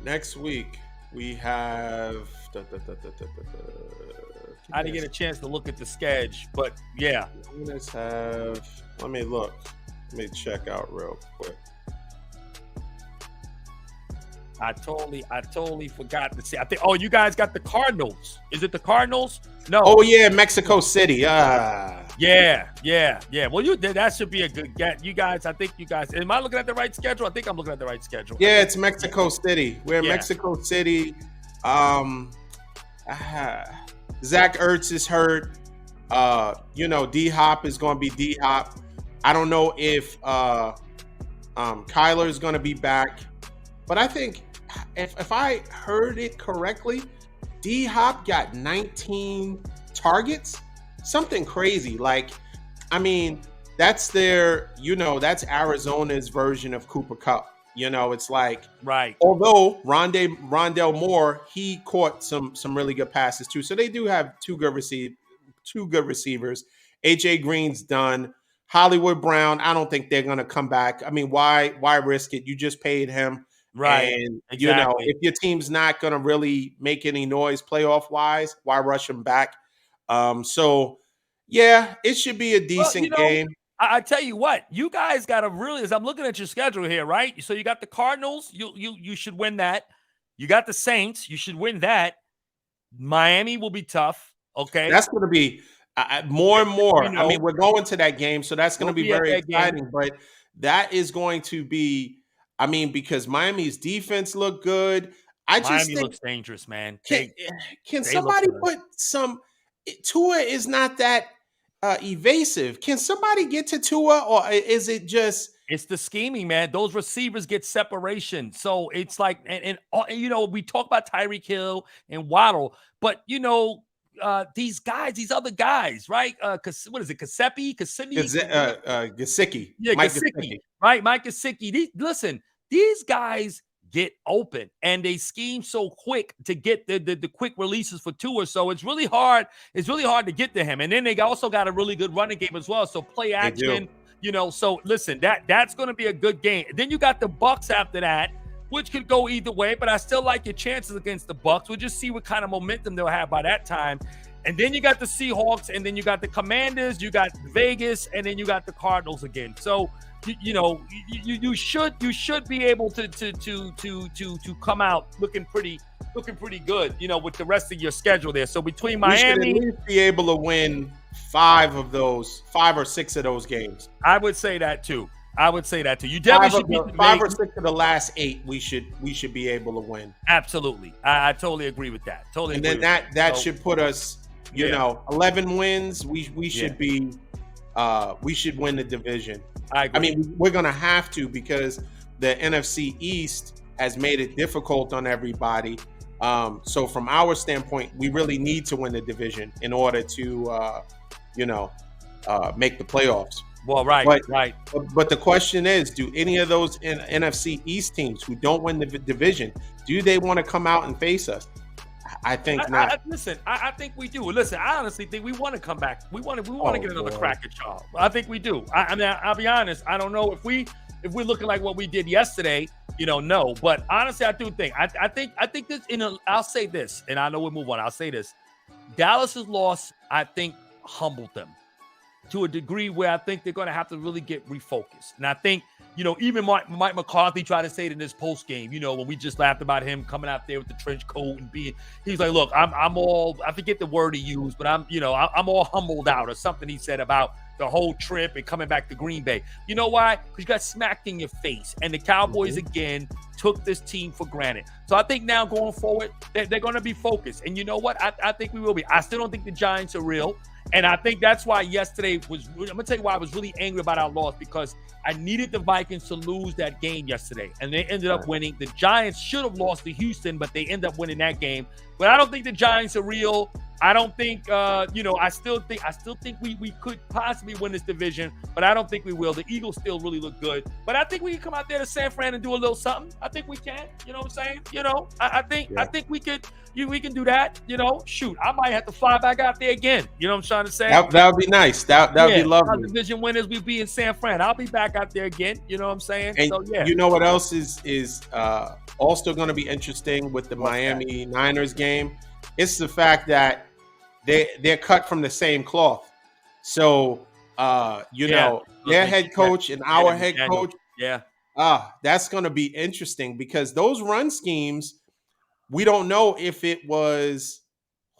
Next week we have. I didn't get a chance to look at the schedule, but yeah. Let me look. Let me check out real quick. I totally forgot to say. I think. Oh, you guys got the Cardinals. Is it the Cardinals? No. Oh yeah, Mexico City. Yeah. Well, that should be a good get. You guys. Am I looking at the right schedule? I think I'm looking at the right schedule. Yeah, it's Mexico City. We're in Mexico City. Zach Ertz is hurt. D Hop is going to be D Hop. I don't know if Kyler is going to be back, but I think if I heard it correctly, D Hop got 19 targets, something crazy. Like, I mean, that's that's Arizona's version of Cooper Kupp. It's like, Right. although Rondell Moore, he caught some really good passes too. So they do have two good receivers. AJ Green's done. Hollywood Brown, I don't think they're going to come back. I mean, why risk it? You just paid him. Right. And, Exactly. if your team's not going to really make any noise playoff wise, why rush him back? So, yeah, it should be a decent game. I tell you what, you guys got to really, as I'm looking at your schedule here, right? So you got the Cardinals, you should win that. You got the Saints, you should win that. Miami will be tough. Okay. That's going to be more and more. You know, I mean, we're going to that game, so that's going to be very exciting. Game. But that is going to be, I mean, because Miami's defense look good. Miami looks dangerous, man. Can somebody put some? Tua is not that evasive. Can somebody get to Tua, or is it just? It's the scheming, man. Those receivers get separation. So it's like, and we talk about Tyreek Hill and Waddle, but these guys, these other guys, right? What is it? Gesicki? Gesicki. Yeah, Mike Gesicki. Right? Mike Gesicki. Listen, these guys get open and they scheme so quick to get the quick releases for Tua. So it's really hard. It's really hard to get to him. And then they also got a really good running game as well. So play action. So listen, that's going to be a good game. Then you got the Bucs after that, which could go either way, but I still like your chances against the Bucs. We'll just see what kind of momentum they'll have by that time. And then you got the Seahawks, and then you got the Commanders, you got Vegas, and then you got the Cardinals again. So you should be able to come out looking pretty good, with the rest of your schedule there. So between Miami, we should at least be able to win 5 or 6 of those games. I would say that too. You definitely should beat 5 or 6 of the last 8. We should be able to win. Absolutely, I totally agree with that. And then that should put us, 11 wins. We should be. We should win the division. I agree. I mean, we're gonna have to, because the NFC East has made it difficult on everybody. So from our standpoint, we really need to win the division in order to, make the playoffs. Well, right. But the question is, do any of those NFC East teams who don't win the division, do they want to come out and face us? I think not. I think we do. Listen, I honestly think we want to come back. We want to get another crack at y'all. I think we do. I mean, I'll be honest. I don't know if we're looking like what we did yesterday. No. But honestly, I do think. I think this. I'll say this, and I know we'll move on. I'll say this. Dallas's loss, I think, humbled them to a degree where I think they're going to have to really get refocused. And I think, even Mike McCarthy tried to say it in this post game, when we just laughed about him coming out there with the trench coat and he's like, look, I'm all, I forget the word he used, but I'm all humbled out, or something he said about the whole trip and coming back to Green Bay. You know why? Because you got smacked in your face, and the Cowboys again took this team for granted. So I think now going forward, they're going to be focused. And you know what? I think we will be. I still don't think the Giants are real. And I think that's why yesterday I'm going to tell you why I was really angry about our loss, because I needed the Vikings to lose that game yesterday, and they ended up winning. The Giants should have lost to Houston, but they ended up winning that game. But I don't think the Giants are real. I don't think, I still think we could possibly win this division, but I don't think we will. The Eagles still really look good, but I think we can come out there to San Fran and do a little something. I think we can. You know what I'm saying? I think we could. We can do that. Shoot, I might have to fly back out there again. You know what I'm trying to say? That would be nice. That would be lovely. Our division winners, we be in San Fran. I'll be back out there again. You know what I'm saying? And so yeah. You know what else is also going to be interesting with the Miami Niners game? It's the fact that they're cut from the same cloth. So their head coach and our head coach. Yeah. That's going to be interesting, because those run schemes, we don't know if it was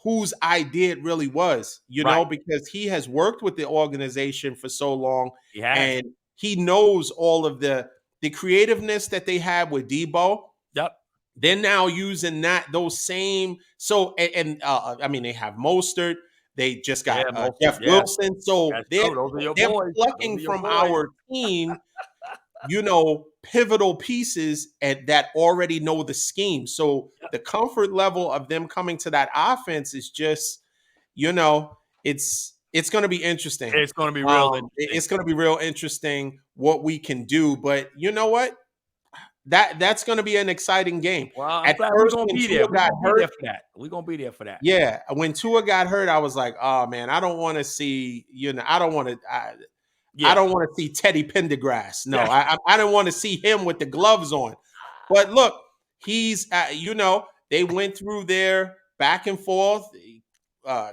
whose idea it really was, because he has worked with the organization for so long, and he knows all of the creativeness that they have with Debo. Yep. they're now using those same. So I mean, they have Mostert. They just Yeah, got Mostert, Jeff yeah. Wilson. So That's true. Those are your they're boys. Those plucking are your from boys. our team, pivotal pieces that already know the scheme. So Yep. the comfort level of them coming to that offense is just, it's going to be interesting. It's going to be real interesting. It's going to be real interesting what we can do. But you know what? That's going to be an exciting game. Well, I'm At glad we're first, going to when be there. Tua We're got going to be there hurt, for that. We're going to be there for that. yeah, when Tua got hurt, I was like, oh man, I don't want to see, I don't want to. I Yeah. don't want to see Teddy Pendergrass. No, Yeah. I don't want to see him with the gloves on. But look, he's they went through their back and forth,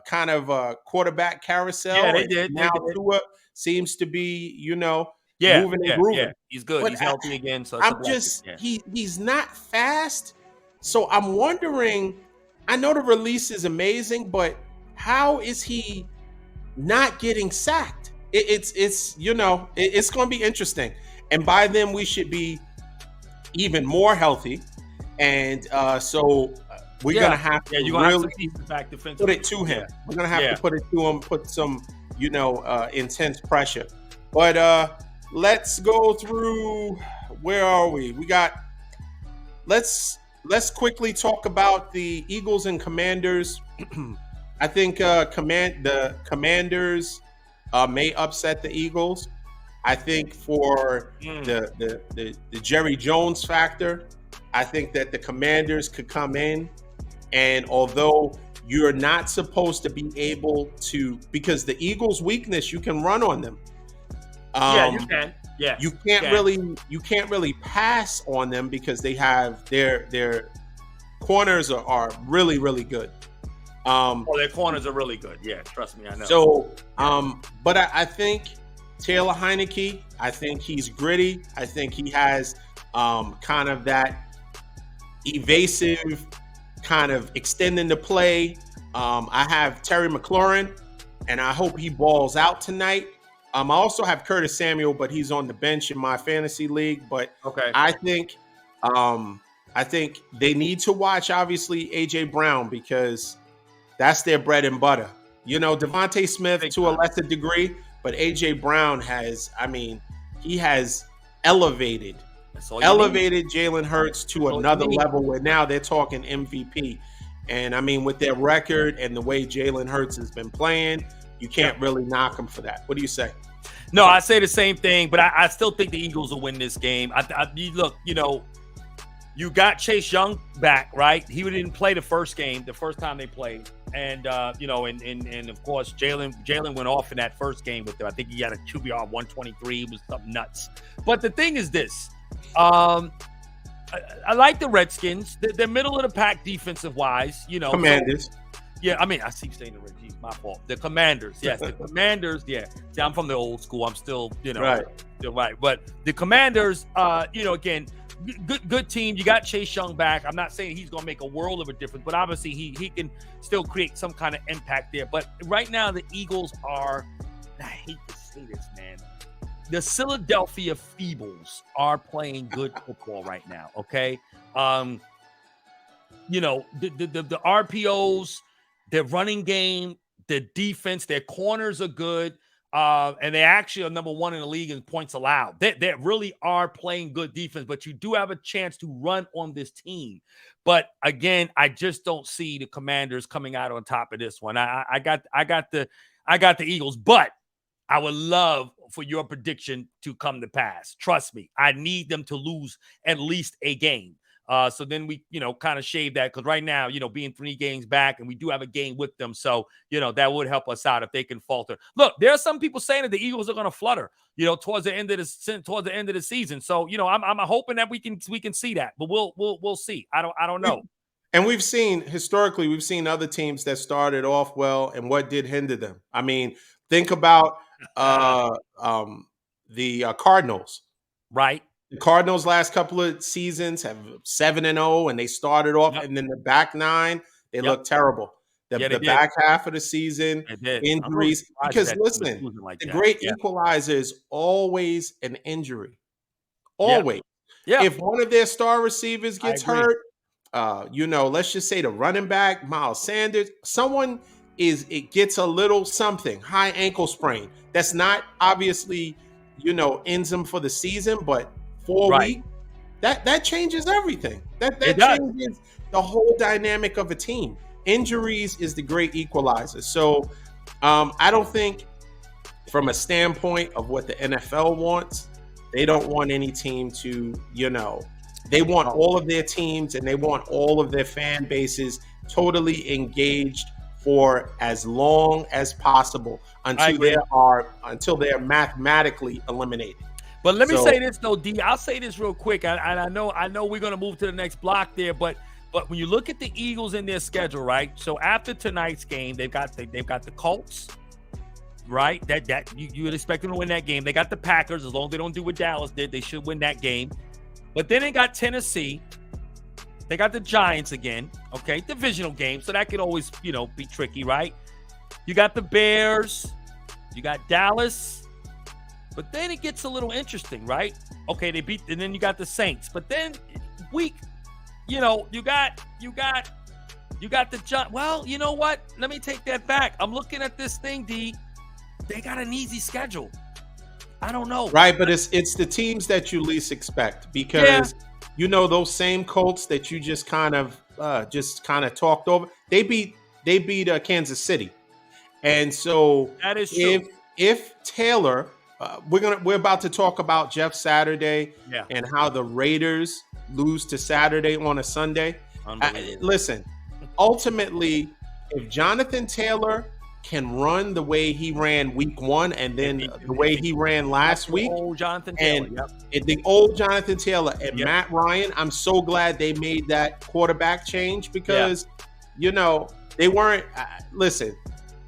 kind of quarterback Yeah, carousel, they and did. They now did. Tua seems to be Yeah, moving and yeah, yeah. grooving. He's good. But He's healthy again, so it's a I'm blessing. just Yeah. he's not fast, so I'm wondering. I know the release is amazing, but how is he not getting sacked? It's going to be interesting, and by then we should be even more healthy, and we're Yeah. gonna have Yeah, to you're going to have really some pieces back put defensively. it to him. Yeah. We're gonna have Yeah. to put it to him, put some intense pressure. But let's go through. Where are we? We got. Let's quickly talk about the Eagles and Commanders. I think the Commanders may upset the Eagles. I think for the Jerry Jones factor, I think that the Commanders could come in, and although you're not supposed to be able to, because the Eagles' weakness, you can run on them. Yeah, you can. Yes. You can't really pass on them because they have their corners are really, really good. Their corners are really good. Yeah, trust me, I know. So, but I think Taylor Heineke, I think he's gritty. I think he has kind of that evasive kind of extending the play. I have Terry McLaurin, and I hope he balls out tonight. I also have Curtis Samuel, but he's on the bench in my fantasy league. But okay. I think they need to watch, obviously, AJ Brown, because that's their bread and butter. Devontae Smith to a lesser degree, but AJ Brown he has elevated Jalen Hurts to another level where now they're talking MVP. And I mean, with their record and the way Jalen Hurts has been playing, you can't really knock him for that. What do you say? No, I say the same thing, but I still think the Eagles will win this game. Look, you got Chase Young back, right? He didn't play the first time they played. And, and of course, Jalen went off in that first game with them. I think he had a QBR 123. It was something nuts. But the thing is this. I like the Redskins. They're middle of the pack defensive-wise. Commanders. So, yeah, I mean, I keep saying the Redskins. My fault. The Commanders. Yes, the Commanders. Yeah. See, I'm from the old school. I'm still, right. Still right. But the Commanders, again, good team. You got Chase Young back. I'm not saying he's going to make a world of a difference, but obviously he can still create some kind of impact there. But right now the Eagles are, I hate to say this, man, the Philadelphia Feebles are playing good football right now. Okay. The RPOs, their running game, their defense, their corners are good. And they actually are number one in the league in points allowed. They really are playing good defense, but you do have a chance to run on this team. But again, I just don't see the Commanders coming out on top of this one. I got the Eagles, but I would love for your prediction to come to pass. Trust me, I need them to lose at least a game. So then we, kind of shave that, because right now, being 3 games back, and we do have a game with them. So, that would help us out if they can falter. Look, there are some people saying that the Eagles are going to flutter, towards the end of the season. So, I'm hoping that we can see that, but we'll see. I don't know. And we've seen other teams that started off well, and what did hinder them. I mean, think about the Cardinals. Right. The Cardinals last couple of seasons have 7-0, and they started off, and then the back 9, they look terrible. The back half of the season, injuries. Because listen, the great equalizer is always an injury. Always. Yeah. If one of their star receivers gets hurt, let's just say the running back, Miles Sanders, someone it gets a little something, high ankle sprain. That's not obviously, ends them for the season, but 4 weeks, Right. that changes everything. That It that does. changes the whole dynamic of a team. Injuries is the great equalizer. So I don't think from a standpoint of what the NFL wants, they don't want any team to, they want Oh, all of their teams and they want all of their fan bases totally engaged for as long as possible I until agree. they're mathematically eliminated. But let me say So this though, D. I'll say this real quick. And I know we're gonna move to the next block there, but when you look at the Eagles in their schedule, right? So after tonight's game, they've got the Colts, right? That you would expect them to win that game. They got the Packers. As long as they don't do what Dallas did, they should win that game. But then they got Tennessee. They got the Giants again. Okay, divisional game, so that could always be tricky, right? You got the Bears. You got Dallas. But then it gets a little interesting, right? Okay, they beat, and then you got the Saints. But then you got the Giants. Well, you know what? Let me take that back. I'm looking at this thing, D. They got an easy schedule. I don't know. right, but it's the teams that you least expect because those same Colts that you just kind of talked over. They beat Kansas City, and so That is true. if Taylor, we're about to talk about Jeff Saturday and how the Raiders lose to Saturday on a Sunday. Listen, ultimately, if Jonathan Taylor can run the way he ran week 1 and then the way he ran last week, old Jonathan Taylor, the old Jonathan Taylor and Matt Ryan, I'm so glad they made that quarterback change because, they weren't, listen,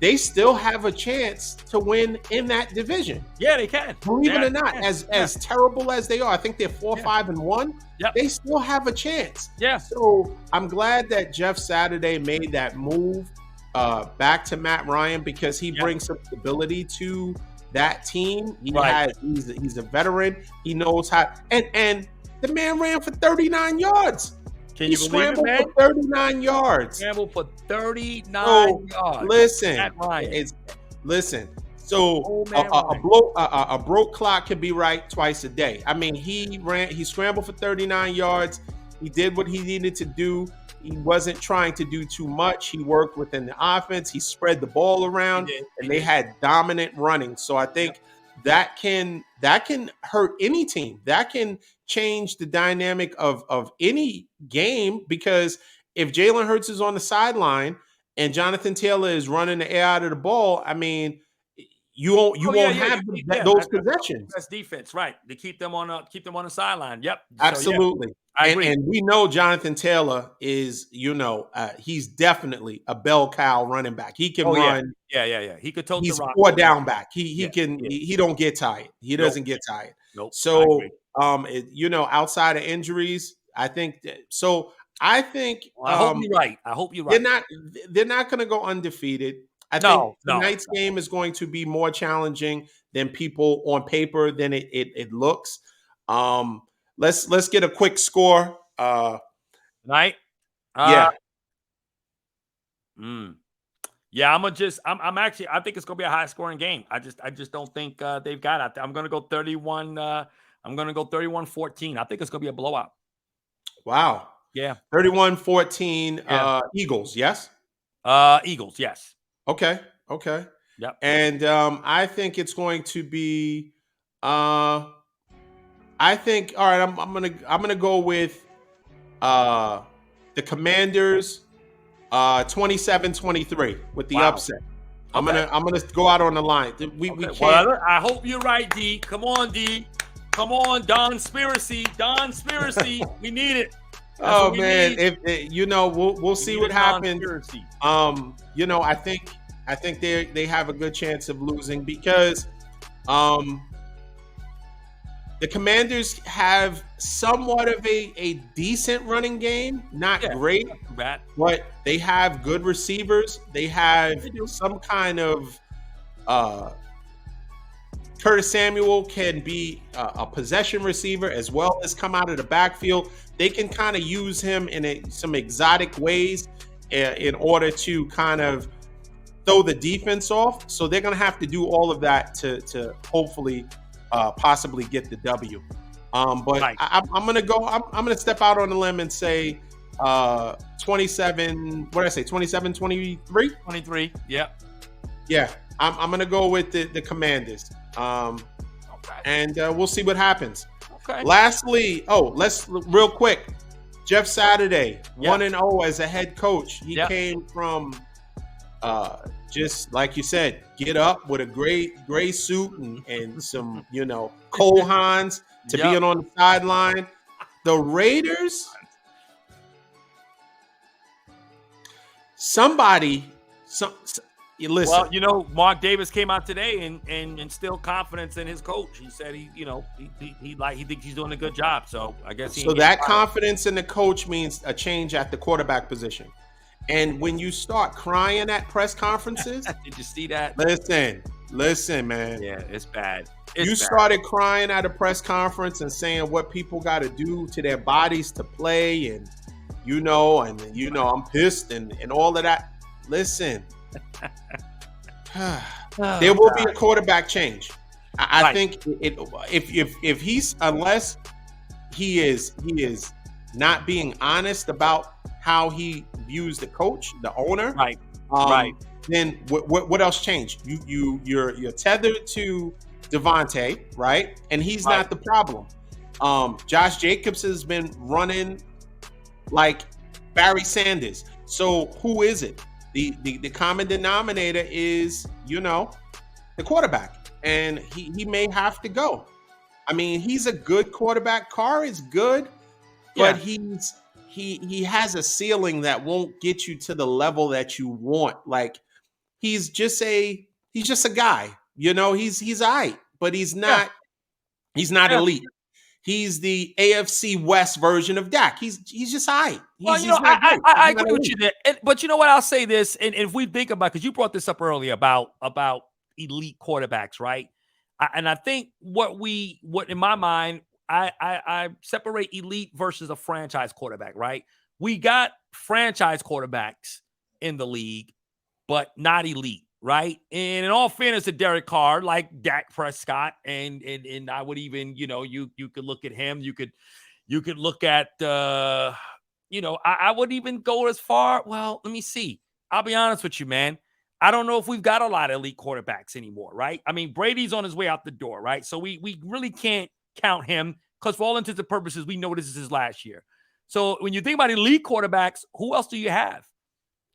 they still have a chance to win in that division. Yeah, they can. Believe it or not, as terrible as they are, I think they're 4-5-1. Yep. They still have a chance. Yeah. So I'm glad that Jeff Saturday made that move back to Matt Ryan because he brings some stability to that team. He's a veteran. He knows how, and the man ran for 39 yards. Can you believe it, man? For 39 yards. Scrambled for 39 yards. Listen. So a broke clock can be right twice a day. I mean, he scrambled for 39 yards. He did what he needed to do. He wasn't trying to do too much. He worked within the offense. He spread the ball around, and they had dominant running. So I think that can hurt any team. That can change the dynamic of any game because if Jalen Hurts is on the sideline and Jonathan Taylor is running the air out of the ball, I mean, you won't have those possessions. That's defense, right? To keep them on the sideline. Yep, absolutely. So, and we know Jonathan Taylor is, he's definitely a bell cow running back. He can run. Yeah. He could tote the rock. He's 4 down back. He can. He don't get tired. He doesn't get tired. Nope. So outside of injuries, I think. I think. I hope you're right. They're not going to go undefeated. I think tonight's game is going to be more challenging than people on paper than it looks. Let's get a quick score. Tonight? Yeah. Yeah, I think it's gonna be a high scoring game. I just don't think they've got it. I'm gonna go 31. I'm gonna go 31-14. I think it's gonna be a blowout. Wow. Yeah. 31-14. Eagles, yes? Eagles, yes. Okay. Yep. And I think it's going to be I think all right, I'm gonna go with the Commanders 27-23 with the upset. I'm gonna go out on the line. We can't. Well, I hope you're right, D. Come on, D. Come on, Donspiracy. We need it. Oh man, we'll see what happens. I think they have a good chance of losing because the Commanders have somewhat of a decent running game, not great, but they have good receivers. They have some kind of Curtis Samuel can be a possession receiver as well as come out of the backfield. They can kind of use him in some exotic ways in order to kind of throw the defense off. So they're going to have to do all of that to hopefully possibly get the W. But Right. I'm going to go. I'm going to step out on the limb and say 27. What did I say? 27, 23? 23. Yep. Yeah. I'm going to go with the Commanders. Okay. And we'll see what happens. Okay. Lastly, let's real quick. Jeff Saturday, Yep. 1-0 as a head coach. He Yep. came from just like you said, get up with a gray suit and some, Cole Hans to Yep. being on the sideline. The Raiders, listen. Well, Mark Davis came out today and instilled confidence in his coach. He said he thinks he's doing a good job. So I guess So that confidence in the coach means a change at the quarterback position. And when you start crying at press conferences, did you see that? Listen, man. Yeah, it's bad. You started crying at a press conference and saying what people got to do to their bodies to play, and I'm pissed and all of that. Listen, there will be a quarterback change. I think if he's unless he is not being honest about how he views the coach, the owner, right. Then what else changed? You're tethered to Devontae, right? And he's not the problem. Josh Jacobs has been running like Barry Sanders. So who is it? The common denominator is, the quarterback. And he may have to go. I mean, he's a good quarterback. Carr is good, but he has a ceiling that won't get you to the level that you want. Like he's just a guy, he's all right, but he's not elite. He's the AFC West version of Dak. He's just all right. I agree with you there. But you know what? I'll say this, and if we think about, because you brought this up earlier about elite quarterbacks, right? And I think what in my mind, I separate elite versus a franchise quarterback, right? We got franchise quarterbacks in the league, but not elite, right? And in all fairness to Derek Carr, like Dak Prescott, and I would even, you could look at him, you could look at, I would even go as far. Well, let me see. I'll be honest with you, man. I don't know if we've got a lot of elite quarterbacks anymore, right? I mean, Brady's on his way out the door, right? So we really can't count him because for all intents and purposes, we know this is his last year. So when you think about elite quarterbacks, who else do you have,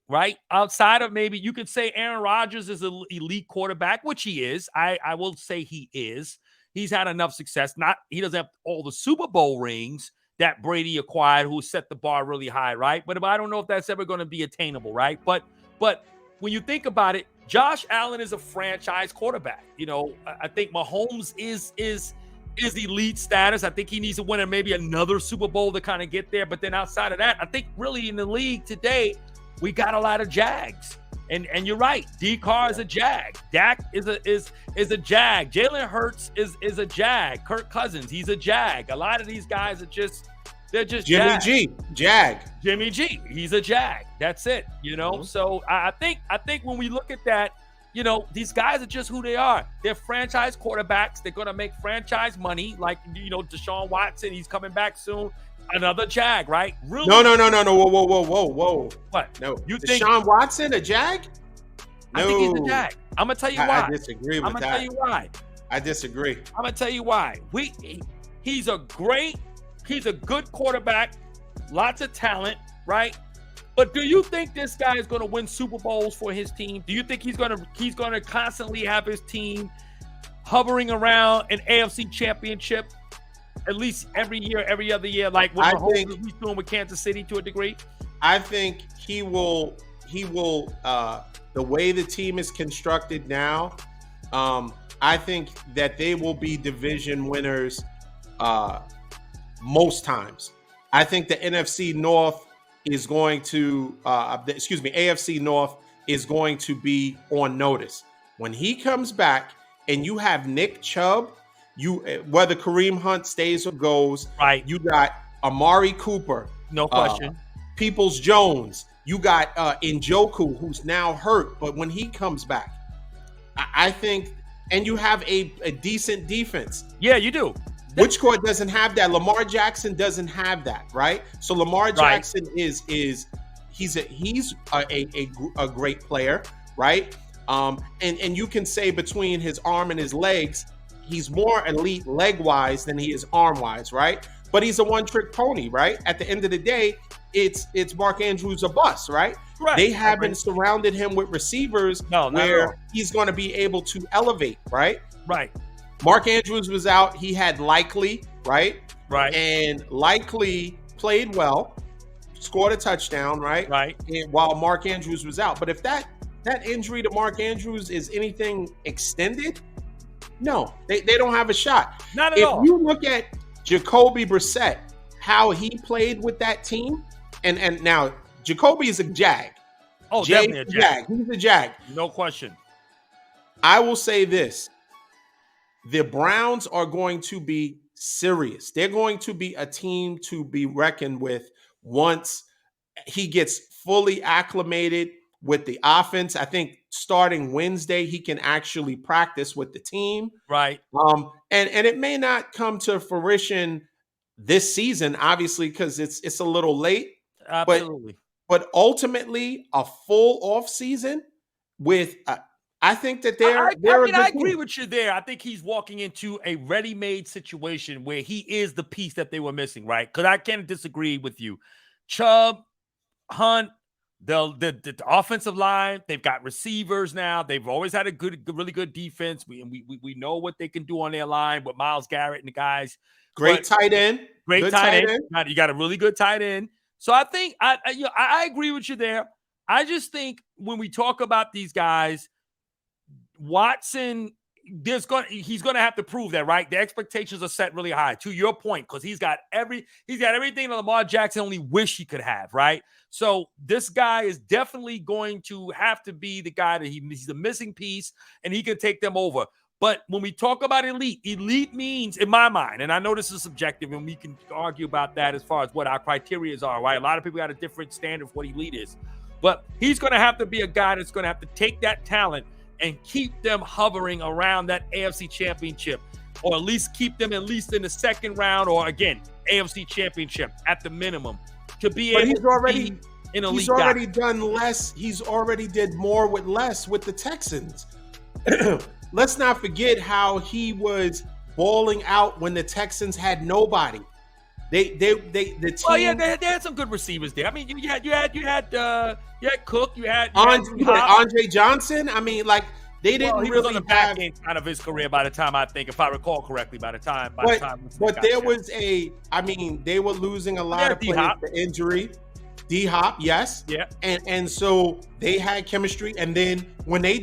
right? Outside of maybe you could say Aaron Rodgers is an elite quarterback, which he is. I will say he is. He's had enough success. He doesn't have all the Super Bowl rings that Brady acquired, who set the bar really high, right? But I don't know if that's ever going to be attainable, right? But when you think about it, Josh Allen is a franchise quarterback. I think Mahomes is elite status. I think he needs to win maybe another Super Bowl to kind of get there. But then outside of that, I think really in the league today, we got a lot of Jags. And you're right. D. Carr is a Jag. Dak is a Jag. Jalen Hurts is a Jag. Kirk Cousins, he's a Jag. A lot of these guys they're just Jimmy Jags. G. Jag. Jimmy G. He's a Jag. That's it. So I think when we look at that, these guys are just who they are. They're franchise quarterbacks. They're going to make franchise money. Like, Deshaun Watson, he's coming back soon. Another Jag, right? Really? No. Whoa. What? No. You think Deshaun Watson a Jag? No. I think he's a Jag. I'm going to tell you why. I disagree with that. I'm going to tell you why. I disagree. I'm going to tell you why. He's a good quarterback, lots of talent, right? But do you think this guy is going to win Super Bowls for his team? Do you think he's going to constantly have his team hovering around an AFC championship at least every year, every other year, like what Mahomes is doing with Kansas City to a degree? I think he will the way the team is constructed now, I think that they will be division winners most times. I think the NFC North is going to, AFC North is going to be on notice. When he comes back, and you have Nick Chubb, whether Kareem Hunt stays or goes, Right. you got Amari Cooper, No question. Peoples Jones, you got Njoku, who's now hurt, but when he comes back, I think, and you have a decent defense. Yeah, you do. Which court doesn't have that? Lamar Jackson doesn't have that, right? So Lamar Jackson is he's a great player, right? And you can say between his arm and his legs, he's more elite leg wise than he is arm wise, right? But he's a one trick pony, right? At the end of the day, it's Mark Andrews a bust, right? Right. They haven't surrounded him with receivers where he's going to be able to elevate, right? Right. Mark Andrews was out. He had Likely, right? Right. And Likely played well, scored a touchdown, right? Right. And while Mark Andrews was out. But if that injury to Mark Andrews is anything extended, no, they don't have a shot. Not at all. If you look at Jacoby Brissett, how he played with that team, and now Jacoby is a Jag. Oh, definitely a Jag. He's a Jag. No question. I will say this. The Browns are going to be serious. They're going to be a team to be reckoned with once he gets fully acclimated with the offense. I think starting Wednesday, he can actually practice with the team. Right. And it may not come to fruition this season, obviously, because it's a little late. Absolutely. But ultimately, a full off season with I think that they're I agree with you there. I think he's walking into a ready-made situation where he is the piece that they were missing, right? Because I can't disagree with you. Chubb, Hunt, the offensive line, they've got receivers now. They've always had a really good defense. We know what they can do on their line with Myles Garrett and the guys. Great tight end. Great tight end. You got a really good tight end. So I think I agree with you there. I just think when we talk about these guys, Watson, he's going to have to prove that, right? The expectations are set really high. To your point, because he's got everything that Lamar Jackson only wish he could have, right? So this guy is definitely going to have to be the guy that he's the missing piece, and he can take them over. But when we talk about elite means, in my mind, and I know this is subjective, and we can argue about that as far as what our criteria are, right? A lot of people got a different standard for what elite is. But he's going to have to be a guy that's going to have to take that talent and keep them hovering around that AFC championship, or at least keep them in the second round, or again, AFC championship at the minimum, to be able to be an elite guy. He's already done less. He's already did more with less with the Texans. Let's not forget how he was balling out when the Texans had nobody. The team. Well, yeah, they had some good receivers there. I mean, you had Cook, you had Andre Johnson. I mean, like they didn't he really was on the back end kind of his career by the time, I think, if I recall correctly. But there was they were losing a lot of players to injury. D-Hop, yes. Yeah. And so they had chemistry. And then when they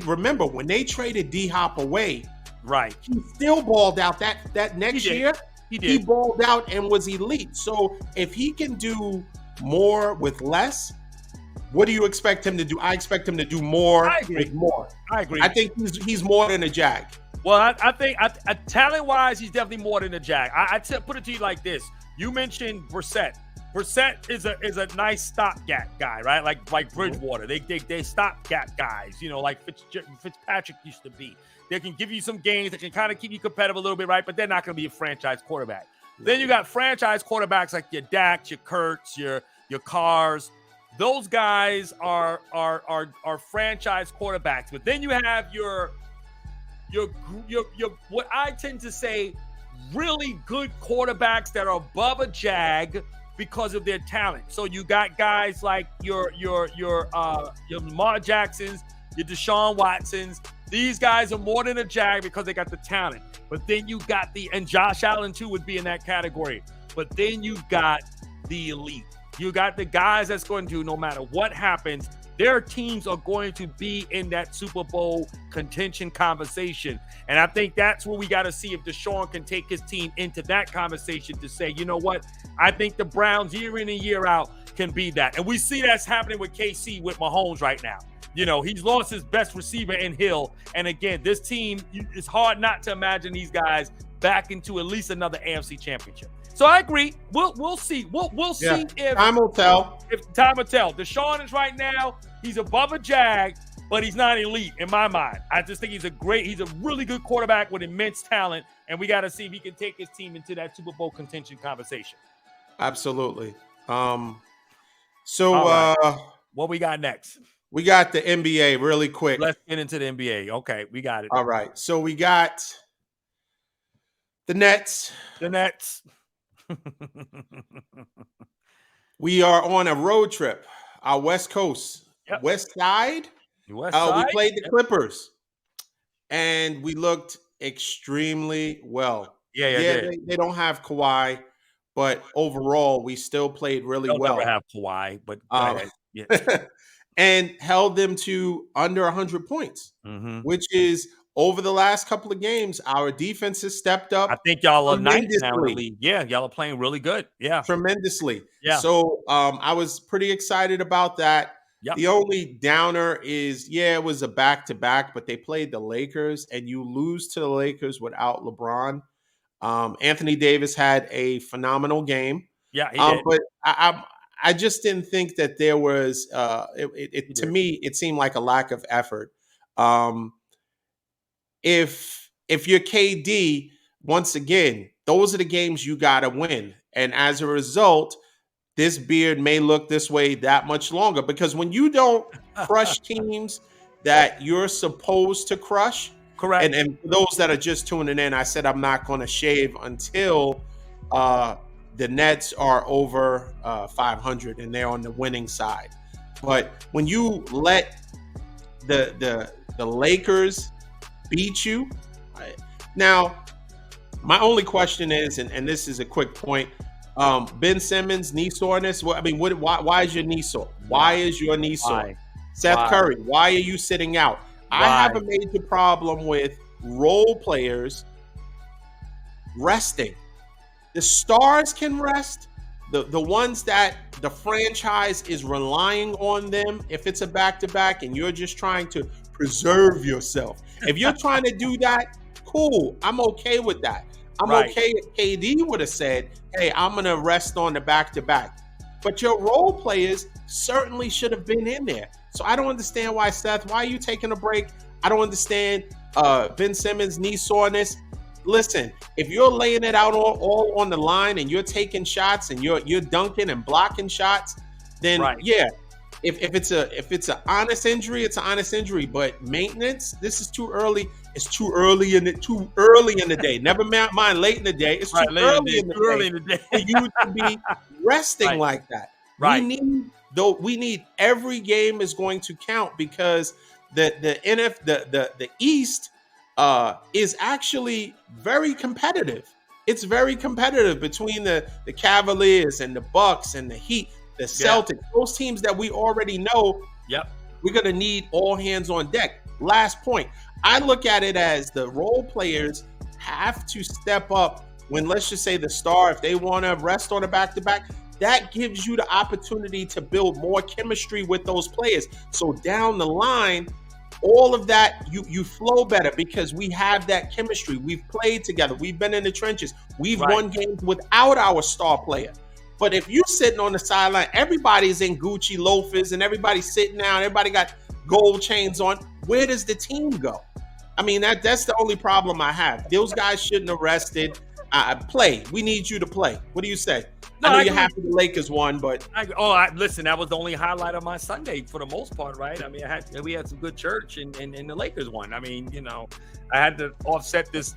traded D-Hop away, right, he still balled out that next year. He balled out and was elite. So if he can do more with less, what do you expect him to do? I expect him to do more with more. I agree. I think he's more than a Jag. Well, I think talent-wise, he's definitely more than a Jag. I put it to you like this. You mentioned Brissett. Brissett is a nice stopgap guy, right? Like Bridgewater. They stopgap guys, like Fitzpatrick used to be. They can give you some games. They can kind of keep you competitive a little bit, right? But they're not going to be a franchise quarterback. Then you got franchise quarterbacks like your Dak, your Kurtz, your Carrs. Those guys are franchise quarterbacks. But then you have your what I tend to say really good quarterbacks that are above a Jag because of their talent. So you got guys like your Lamar Jacksons, your Deshaun Watsons. These guys are more than a Jag because they got the talent. But then you got and Josh Allen too would be in that category. But then you got the elite. You got the guys that's going to, no matter what happens, their teams are going to be in that Super Bowl contention conversation. And I think that's what we got to see if Deshaun can take his team into that conversation to say, you know what? I think the Browns year in and year out can be that. And we see that's happening with KC with Mahomes right now. You know, he's lost his best receiver in Hill. And again, this team, it's hard not to imagine these guys back into at least another AFC championship. So I agree. We'll see. We'll see if time will tell. If time will tell. Deshaun is right now, he's above a Jag, but he's not elite in my mind. I just think he's a really good quarterback with immense talent, and we got to see if he can take his team into that Super Bowl contention conversation. Absolutely. Right. What we got next? We got the NBA really quick. Let's get into the NBA. Okay, we got it. All right. So we got the Nets. The Nets. We are on a road trip. Our West Coast. Yep. West Side. West Side. We played the Clippers. And we looked extremely well. Yeah, they don't have Kawhi, but overall, we still played really well. Never have Kawhi, but yeah. And held them to under 100 points, which is over the last couple of games, our defense has stepped up. I think y'all are ninth now in the league. Yeah, y'all are playing really good. Yeah. Tremendously. Yeah. So I was pretty excited about that. Yep. The only downer is, it was a back-to-back, but they played the Lakers, and you lose to the Lakers without LeBron. Anthony Davis had a phenomenal game. Yeah, he did. But I just didn't think that there was to me, it seemed like a lack of effort. If you're KD, once again, those are the games you got to win. And as a result, this beard may look this way that much longer, because when you don't crush teams that you're supposed to crush, correct. And for those that are just tuning in, I said I'm not going to shave until the Nets are over 500 and they're on the winning side. But when you let the Lakers beat you, now my only question is, and this is a quick point. Ben Simmons, knee soreness. Why is your knee sore? Why is your knee sore? Seth Curry, why are you sitting out? I have a major problem with role players resting. The stars can rest. The ones that the franchise is relying on them, if it's a back-to-back and you're just trying to preserve yourself. If you're trying to do that, cool. I'm okay with that. I'm okay if KD would have said, hey, I'm going to rest on the back-to-back. But your role players certainly should have been in there. So I don't understand why, Seth, why are you taking a break? I don't understand Ben Simmons' knee soreness. Listen, if you're laying it out all on the line and you're taking shots and you're dunking and blocking shots, then if it's an honest injury, it's an honest injury. But maintenance, this is too early. It's too early in the day. Never mind late in the day. It's too early in the day for you to be resting like that. Right. We need every game is going to count, because the East is actually very competitive. It's very competitive between the Cavaliers and the Bucks and the Heat, the Celtics, those teams that we already know. Yep. We're going to need all hands on deck. Last point. I look at it as the role players have to step up when, let's just say, the star, if they want to rest on a back-to-back, that gives you the opportunity to build more chemistry with those players. So down the line, all of that, you flow better because we have that chemistry. We've played together. We've been in the trenches. We've won games without our star player. But if you're sitting on the sideline, everybody's in Gucci loafers and everybody's sitting down, everybody got gold chains on, where does the team go? I mean, that's the only problem I have. Those guys shouldn't have rested. Play. We need you to play. What do you say? I know you're happy the Lakers won, but listen, that was the only highlight of my Sunday for the most part, right? I mean, we had some good church, and the Lakers won. I mean, I had to offset this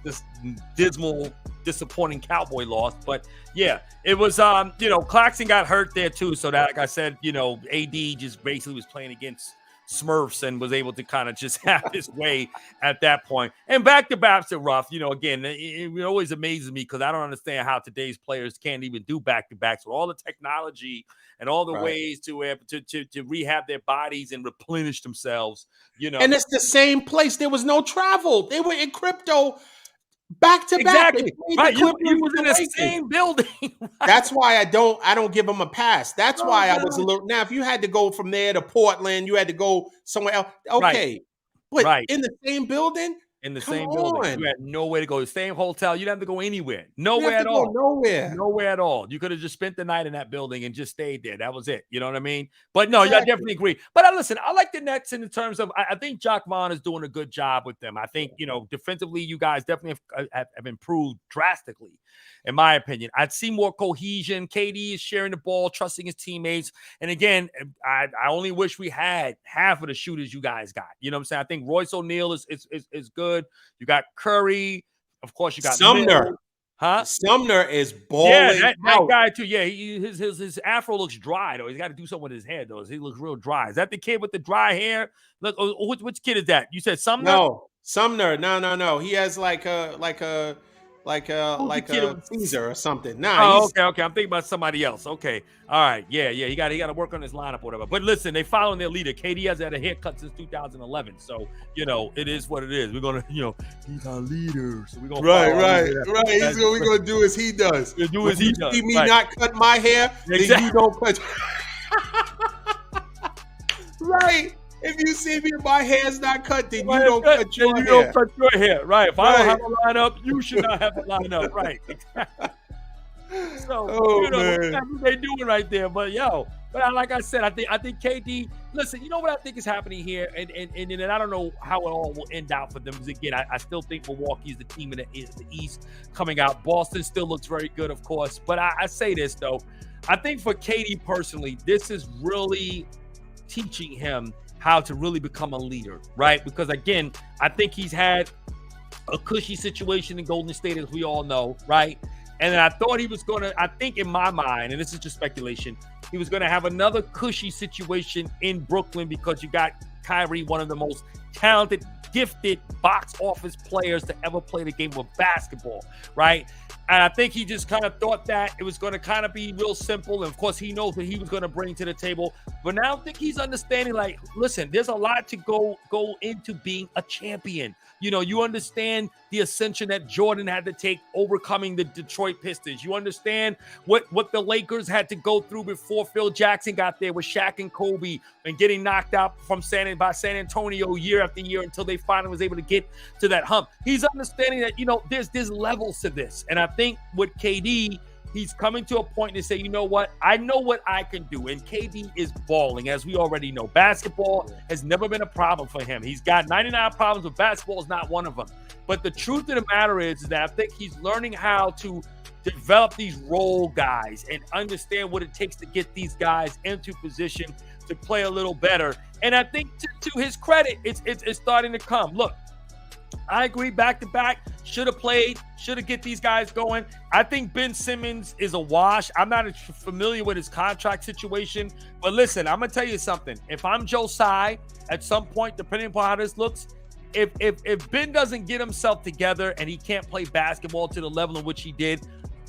dismal, disappointing Cowboy loss, but yeah, it was. Claxton got hurt there too, so that, like I said, AD just basically was playing against Smurfs and was able to kind of just have his way at that point. And back-to-backs are rough. Again, it always amazes me because I don't understand how today's players can't even do back-to-backs with all the technology and all the ways to rehab their bodies and replenish themselves. And it's the same place. There was no travel. They were in crypto back to back. They Exactly. played Right. the You Clippers, was in the the Lakers. same building. Right. That's why I don't give them a pass. That's Oh, why I was a gosh. little. Now, if you had to go from there to Portland, you had to go somewhere else. Right. Okay, but Right. in the same building, In the come same building. You on, had nowhere to go. The same hotel. You didn't have to go anywhere. you Nowhere have to at go all. nowhere. Nowhere at all. You could have just spent the night in that building and just stayed there. That was it. You know what I mean? But no, yeah, I Exactly. definitely agree. But listen, I like the Nets in the terms of I think Jacques Vaughn is doing a good job with them. I think, defensively, you guys definitely have improved drastically, in my opinion. I'd see more cohesion. KD is sharing the ball, trusting his teammates. And again, I only wish we had half of the shooters you guys got. You know what I'm saying? I think Royce O'Neal is good. You got Curry. Of course, you got Sumner. Mill. Huh? Sumner is Yeah, balling that out. guy too. Yeah, his afro looks dry though. He's got to do something with his hair though. He looks real dry. Is that the kid with the dry hair? Look, which kid is that? You said Sumner? No, Sumner. No. He has like a Who's the kid Caesar or something. Nah, Oh, he's okay. I'm thinking about somebody else. Okay, all right. Yeah. He got to work on his lineup or whatever. But listen, they following their leader. KD has had a haircut since 2011, so it is what it is. We're gonna, he's our leader, so we're gonna right. He's what we're gonna do as he does. Do as he does. See me Right. not cut my hair, then you don't cut. Right. If you see me and my hair's not cut, then you don't cut your hair. Don't cut your hair. Right. If I don't have a lineup, you should not have a lineup. Right. So, man. that's what they doing right there. But like I said, I think KD. Listen, you know what I think is happening here, and I don't know how it all will end out for them. Because again, I still think Milwaukee's the team in the East coming out. Boston still looks very good, of course. But I say this though, I think for KD personally, this is really teaching him how to really become a leader, right? Because again, I think he's had a cushy situation in Golden State, as we all know, right? And then I thought he was going to, I think in my mind, and this is just speculation, he was going to have another cushy situation in Brooklyn because you got Kyrie, one of the most talented, gifted box office players to ever play the game of basketball, right? And I think he just kind of thought that it was going to kind of be real simple. And of course, he knows what he was going to bring to the table. But now I think he's understanding, like, listen, there's a lot to go into being a champion. You understand the ascension that Jordan had to take overcoming the Detroit Pistons. You understand what the Lakers had to go through before Phil Jackson got there with Shaq and Kobe and getting knocked out by San Antonio year after year until they finally was able to get to that hump. He's understanding that, there's levels to this. And I think with KD, he's coming to a point to say, you know what? I know what I can do. And KD is balling, as we already know. Basketball has never been a problem for him. He's got 99 problems, but basketball is not one of them. But the truth of the matter is that I think he's learning how to develop these role guys and understand what it takes to get these guys into position to play a little better. And I think to his credit, it's starting to come. Look, I agree, back-to-back, should have played, should have get these guys going. I think Ben Simmons is a wash. I'm not familiar with his contract situation, but listen, I'm going to tell you something. If I'm Joe Tsai, at some point, depending upon how this looks, if Ben doesn't get himself together and he can't play basketball to the level in which he did,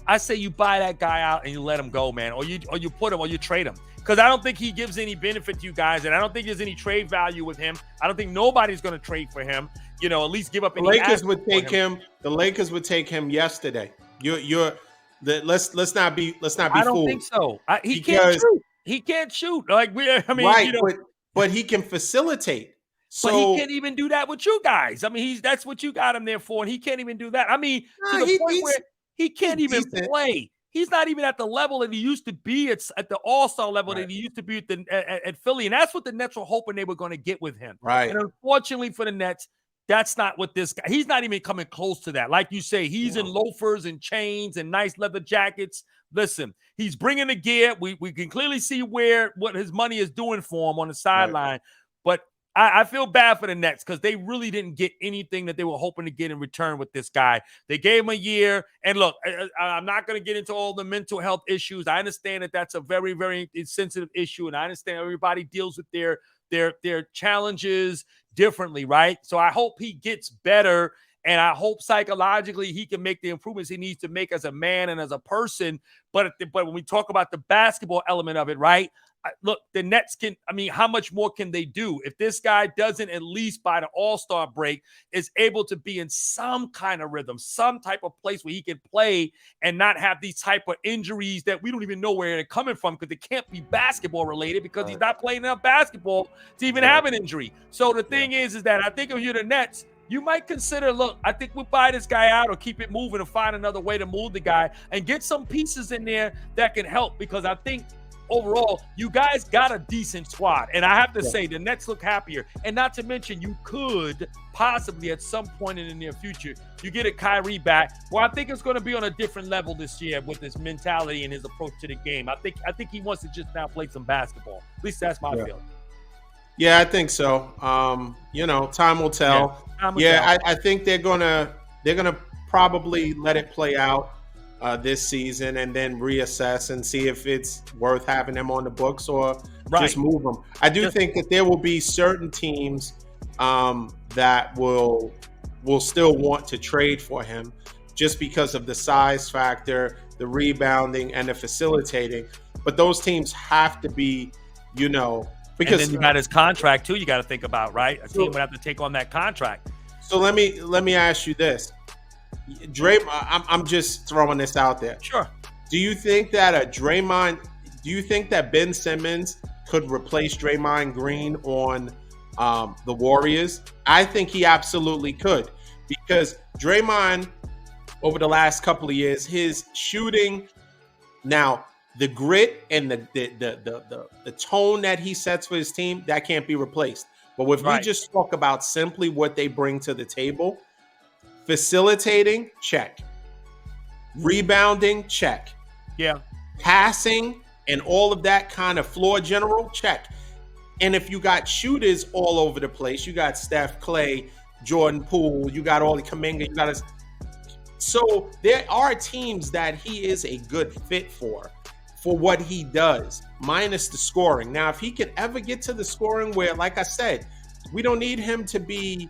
I say you buy that guy out and you let him go, man, or you put him or you trade him. Because I don't think he gives any benefit to you guys, and I don't think there's any trade value with him. I don't think nobody's going to trade for him. At least give up. The Lakers would take him. The Lakers would take him yesterday. Let's not be fooled. I don't think so. He can't shoot. He can't shoot. But he can facilitate. So, but he can't even do that with you guys. I mean, that's what you got him there for, and he can't even do that. I mean, to the point where he can't even play. He's not even at the level that he used to be. It's at the all-star level that he used to be at Philly. And that's what the Nets were hoping they were going to get with him. Right. And unfortunately for the Nets, that's not what this guy, he's not even coming close to that. Like you say, he's in loafers and chains and nice leather jackets. Listen, he's bringing the gear. We can clearly see what his money is doing for him on the sideline. Right. But I feel bad for the Nets because they really didn't get anything that they were hoping to get in return with this guy. They gave him a year. And look, I'm not going to get into all the mental health issues. I understand that that's a very, very sensitive issue. And I understand everybody deals with their challenges differently, right? So I hope he gets better. And I hope psychologically he can make the improvements he needs to make as a man and as a person. But when we talk about the basketball element of it, right? look, the Nets can, I mean, how much more can they do? If this guy doesn't, at least by the All-Star break, is able to be in some kind of rhythm, some type of place where he can play and not have these type of injuries that we don't even know where they're coming from, because it can't be basketball related, because he's not playing enough basketball to even have an injury. So the thing is that I think if you're the Nets, you might consider, look, I think we'll buy this guy out or keep it moving and find another way to move the guy and get some pieces in there that can help, because I think overall, you guys got a decent squad. And I have to say, the Nets look happier. And not to mention, you could possibly at some point in the near future, you get a Kyrie back. Well, I think it's going to be on a different level this year with his mentality and his approach to the game. I think he wants to just now play some basketball. At least that's my feeling. Yeah, I think so. Time will tell. I think they're gonna probably let it play out this season and then reassess and see if it's worth having them on the books or just move them. I do think that there will be certain teams that will still want to trade for him just because of the size factor, the rebounding, and the facilitating. But those teams have to be, because and then you got his contract too. You got to think about, right? A team would have to take on that contract. So let me ask you this. I'm just throwing this out there. Sure. Do you think that Ben Simmons could replace Draymond Green on the Warriors? I think he absolutely could, because Draymond, over the last couple of years, his shooting, now the grit and the tone that he sets for his team, that can't be replaced. But if we just talk about simply what they bring to the table, facilitating, check. Rebounding, check. Yeah. Passing and all of that kind of floor general, check. And if you got shooters all over the place, you got Steph, Clay, Jordan Poole, you got all the Kuminga, so there are teams that he is a good fit for what he does, minus the scoring. Now, if he can ever get to the scoring where, like I said, we don't need him to be,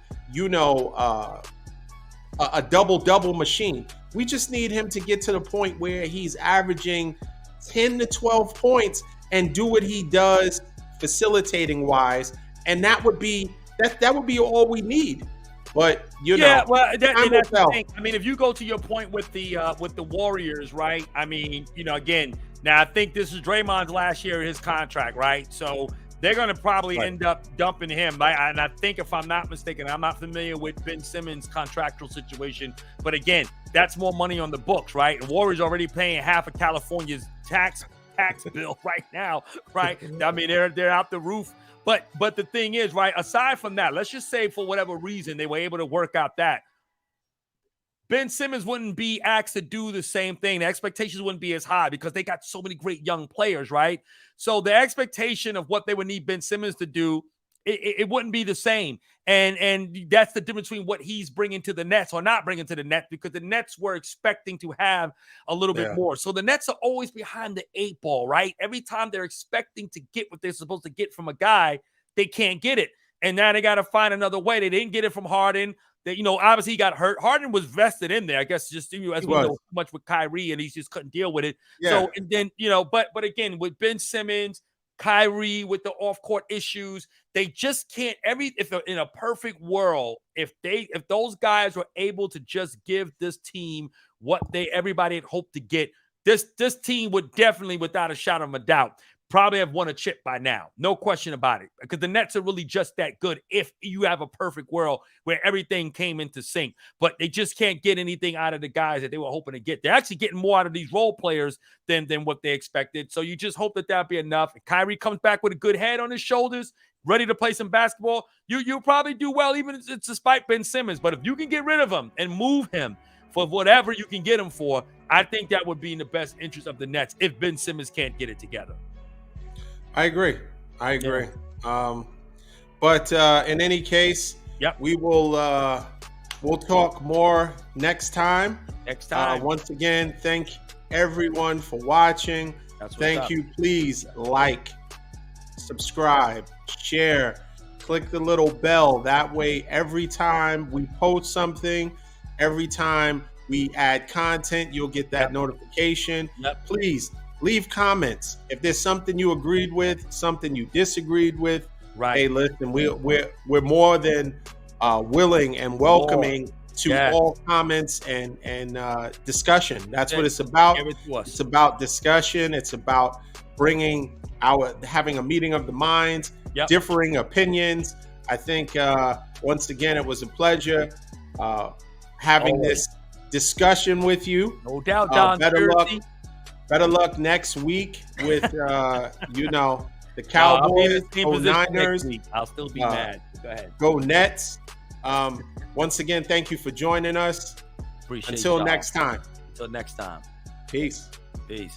a double-double machine. We just need him to get to the point where he's averaging 10 to 12 points and do what he does facilitating-wise, and that would be all we need. But that's the thing. I mean, if you go to your point with the Warriors, right? I mean, again, now I think this is Draymond's last year of his contract, right? So they're going to probably end up dumping him. And I think, if I'm not mistaken, I'm not familiar with Ben Simmons' contractual situation. But again, that's more money on the books, right? And Warriors already paying half of California's tax bill right now, right? I mean, they're out the roof. But the thing is, right, aside from that, let's just say for whatever reason they were able to work out that, Ben Simmons wouldn't be asked to do the same thing. The expectations wouldn't be as high because they got so many great young players, right? So the expectation of what they would need Ben Simmons to do, it wouldn't be the same. And that's the difference between what he's bringing to the Nets or not bringing to the Nets, because the Nets were expecting to have a little bit more. So the Nets are always behind the 8 ball, right? Every time they're expecting to get what they're supposed to get from a guy, they can't get it. And now they got to find another way. They didn't get it from Harden. That, obviously he got hurt. Harden was vested in there, I guess, just as we know too much with Kyrie, and he just couldn't deal with it. Yeah. So, and then, but again, with Ben Simmons, Kyrie with the off-court issues, they just can't. If in a perfect world, if those guys were able to just give this team what everybody had hoped to get, this team would definitely, without a shadow of a doubt, probably have won a chip by now. No question about it. Because the Nets are really just that good if you have a perfect world where everything came into sync. But they just can't get anything out of the guys that they were hoping to get. They're actually getting more out of these role players than what they expected. So you just hope that that'll be enough. If Kyrie comes back with a good head on his shoulders, ready to play some basketball, you'll probably do well, even despite Ben Simmons. But if you can get rid of him and move him for whatever you can get him for, I think that would be in the best interest of the Nets if Ben Simmons can't get it together. I agree. Yeah. But in any case, we will we'll talk more next time. Once again, thank everyone for watching. Thank you. Please like, subscribe, share, click the little bell. That way, every time we post something, every time we add content, you'll get that notification. Please leave comments. If there's something you agreed with, something you disagreed with, Right. hey, listen, we're more than willing and welcoming to all comments and discussion. That's what it's about. It's about discussion. It's about having a meeting of the minds, differing opinions. I think once again, it was a pleasure having this discussion with you. No doubt, Don. Better luck next week with the Cowboys, go Niners. I'll still be mad. Go ahead. Go Nets. Once again, thank you for joining us. Appreciate it. Until next time. Until next time. Peace. Peace.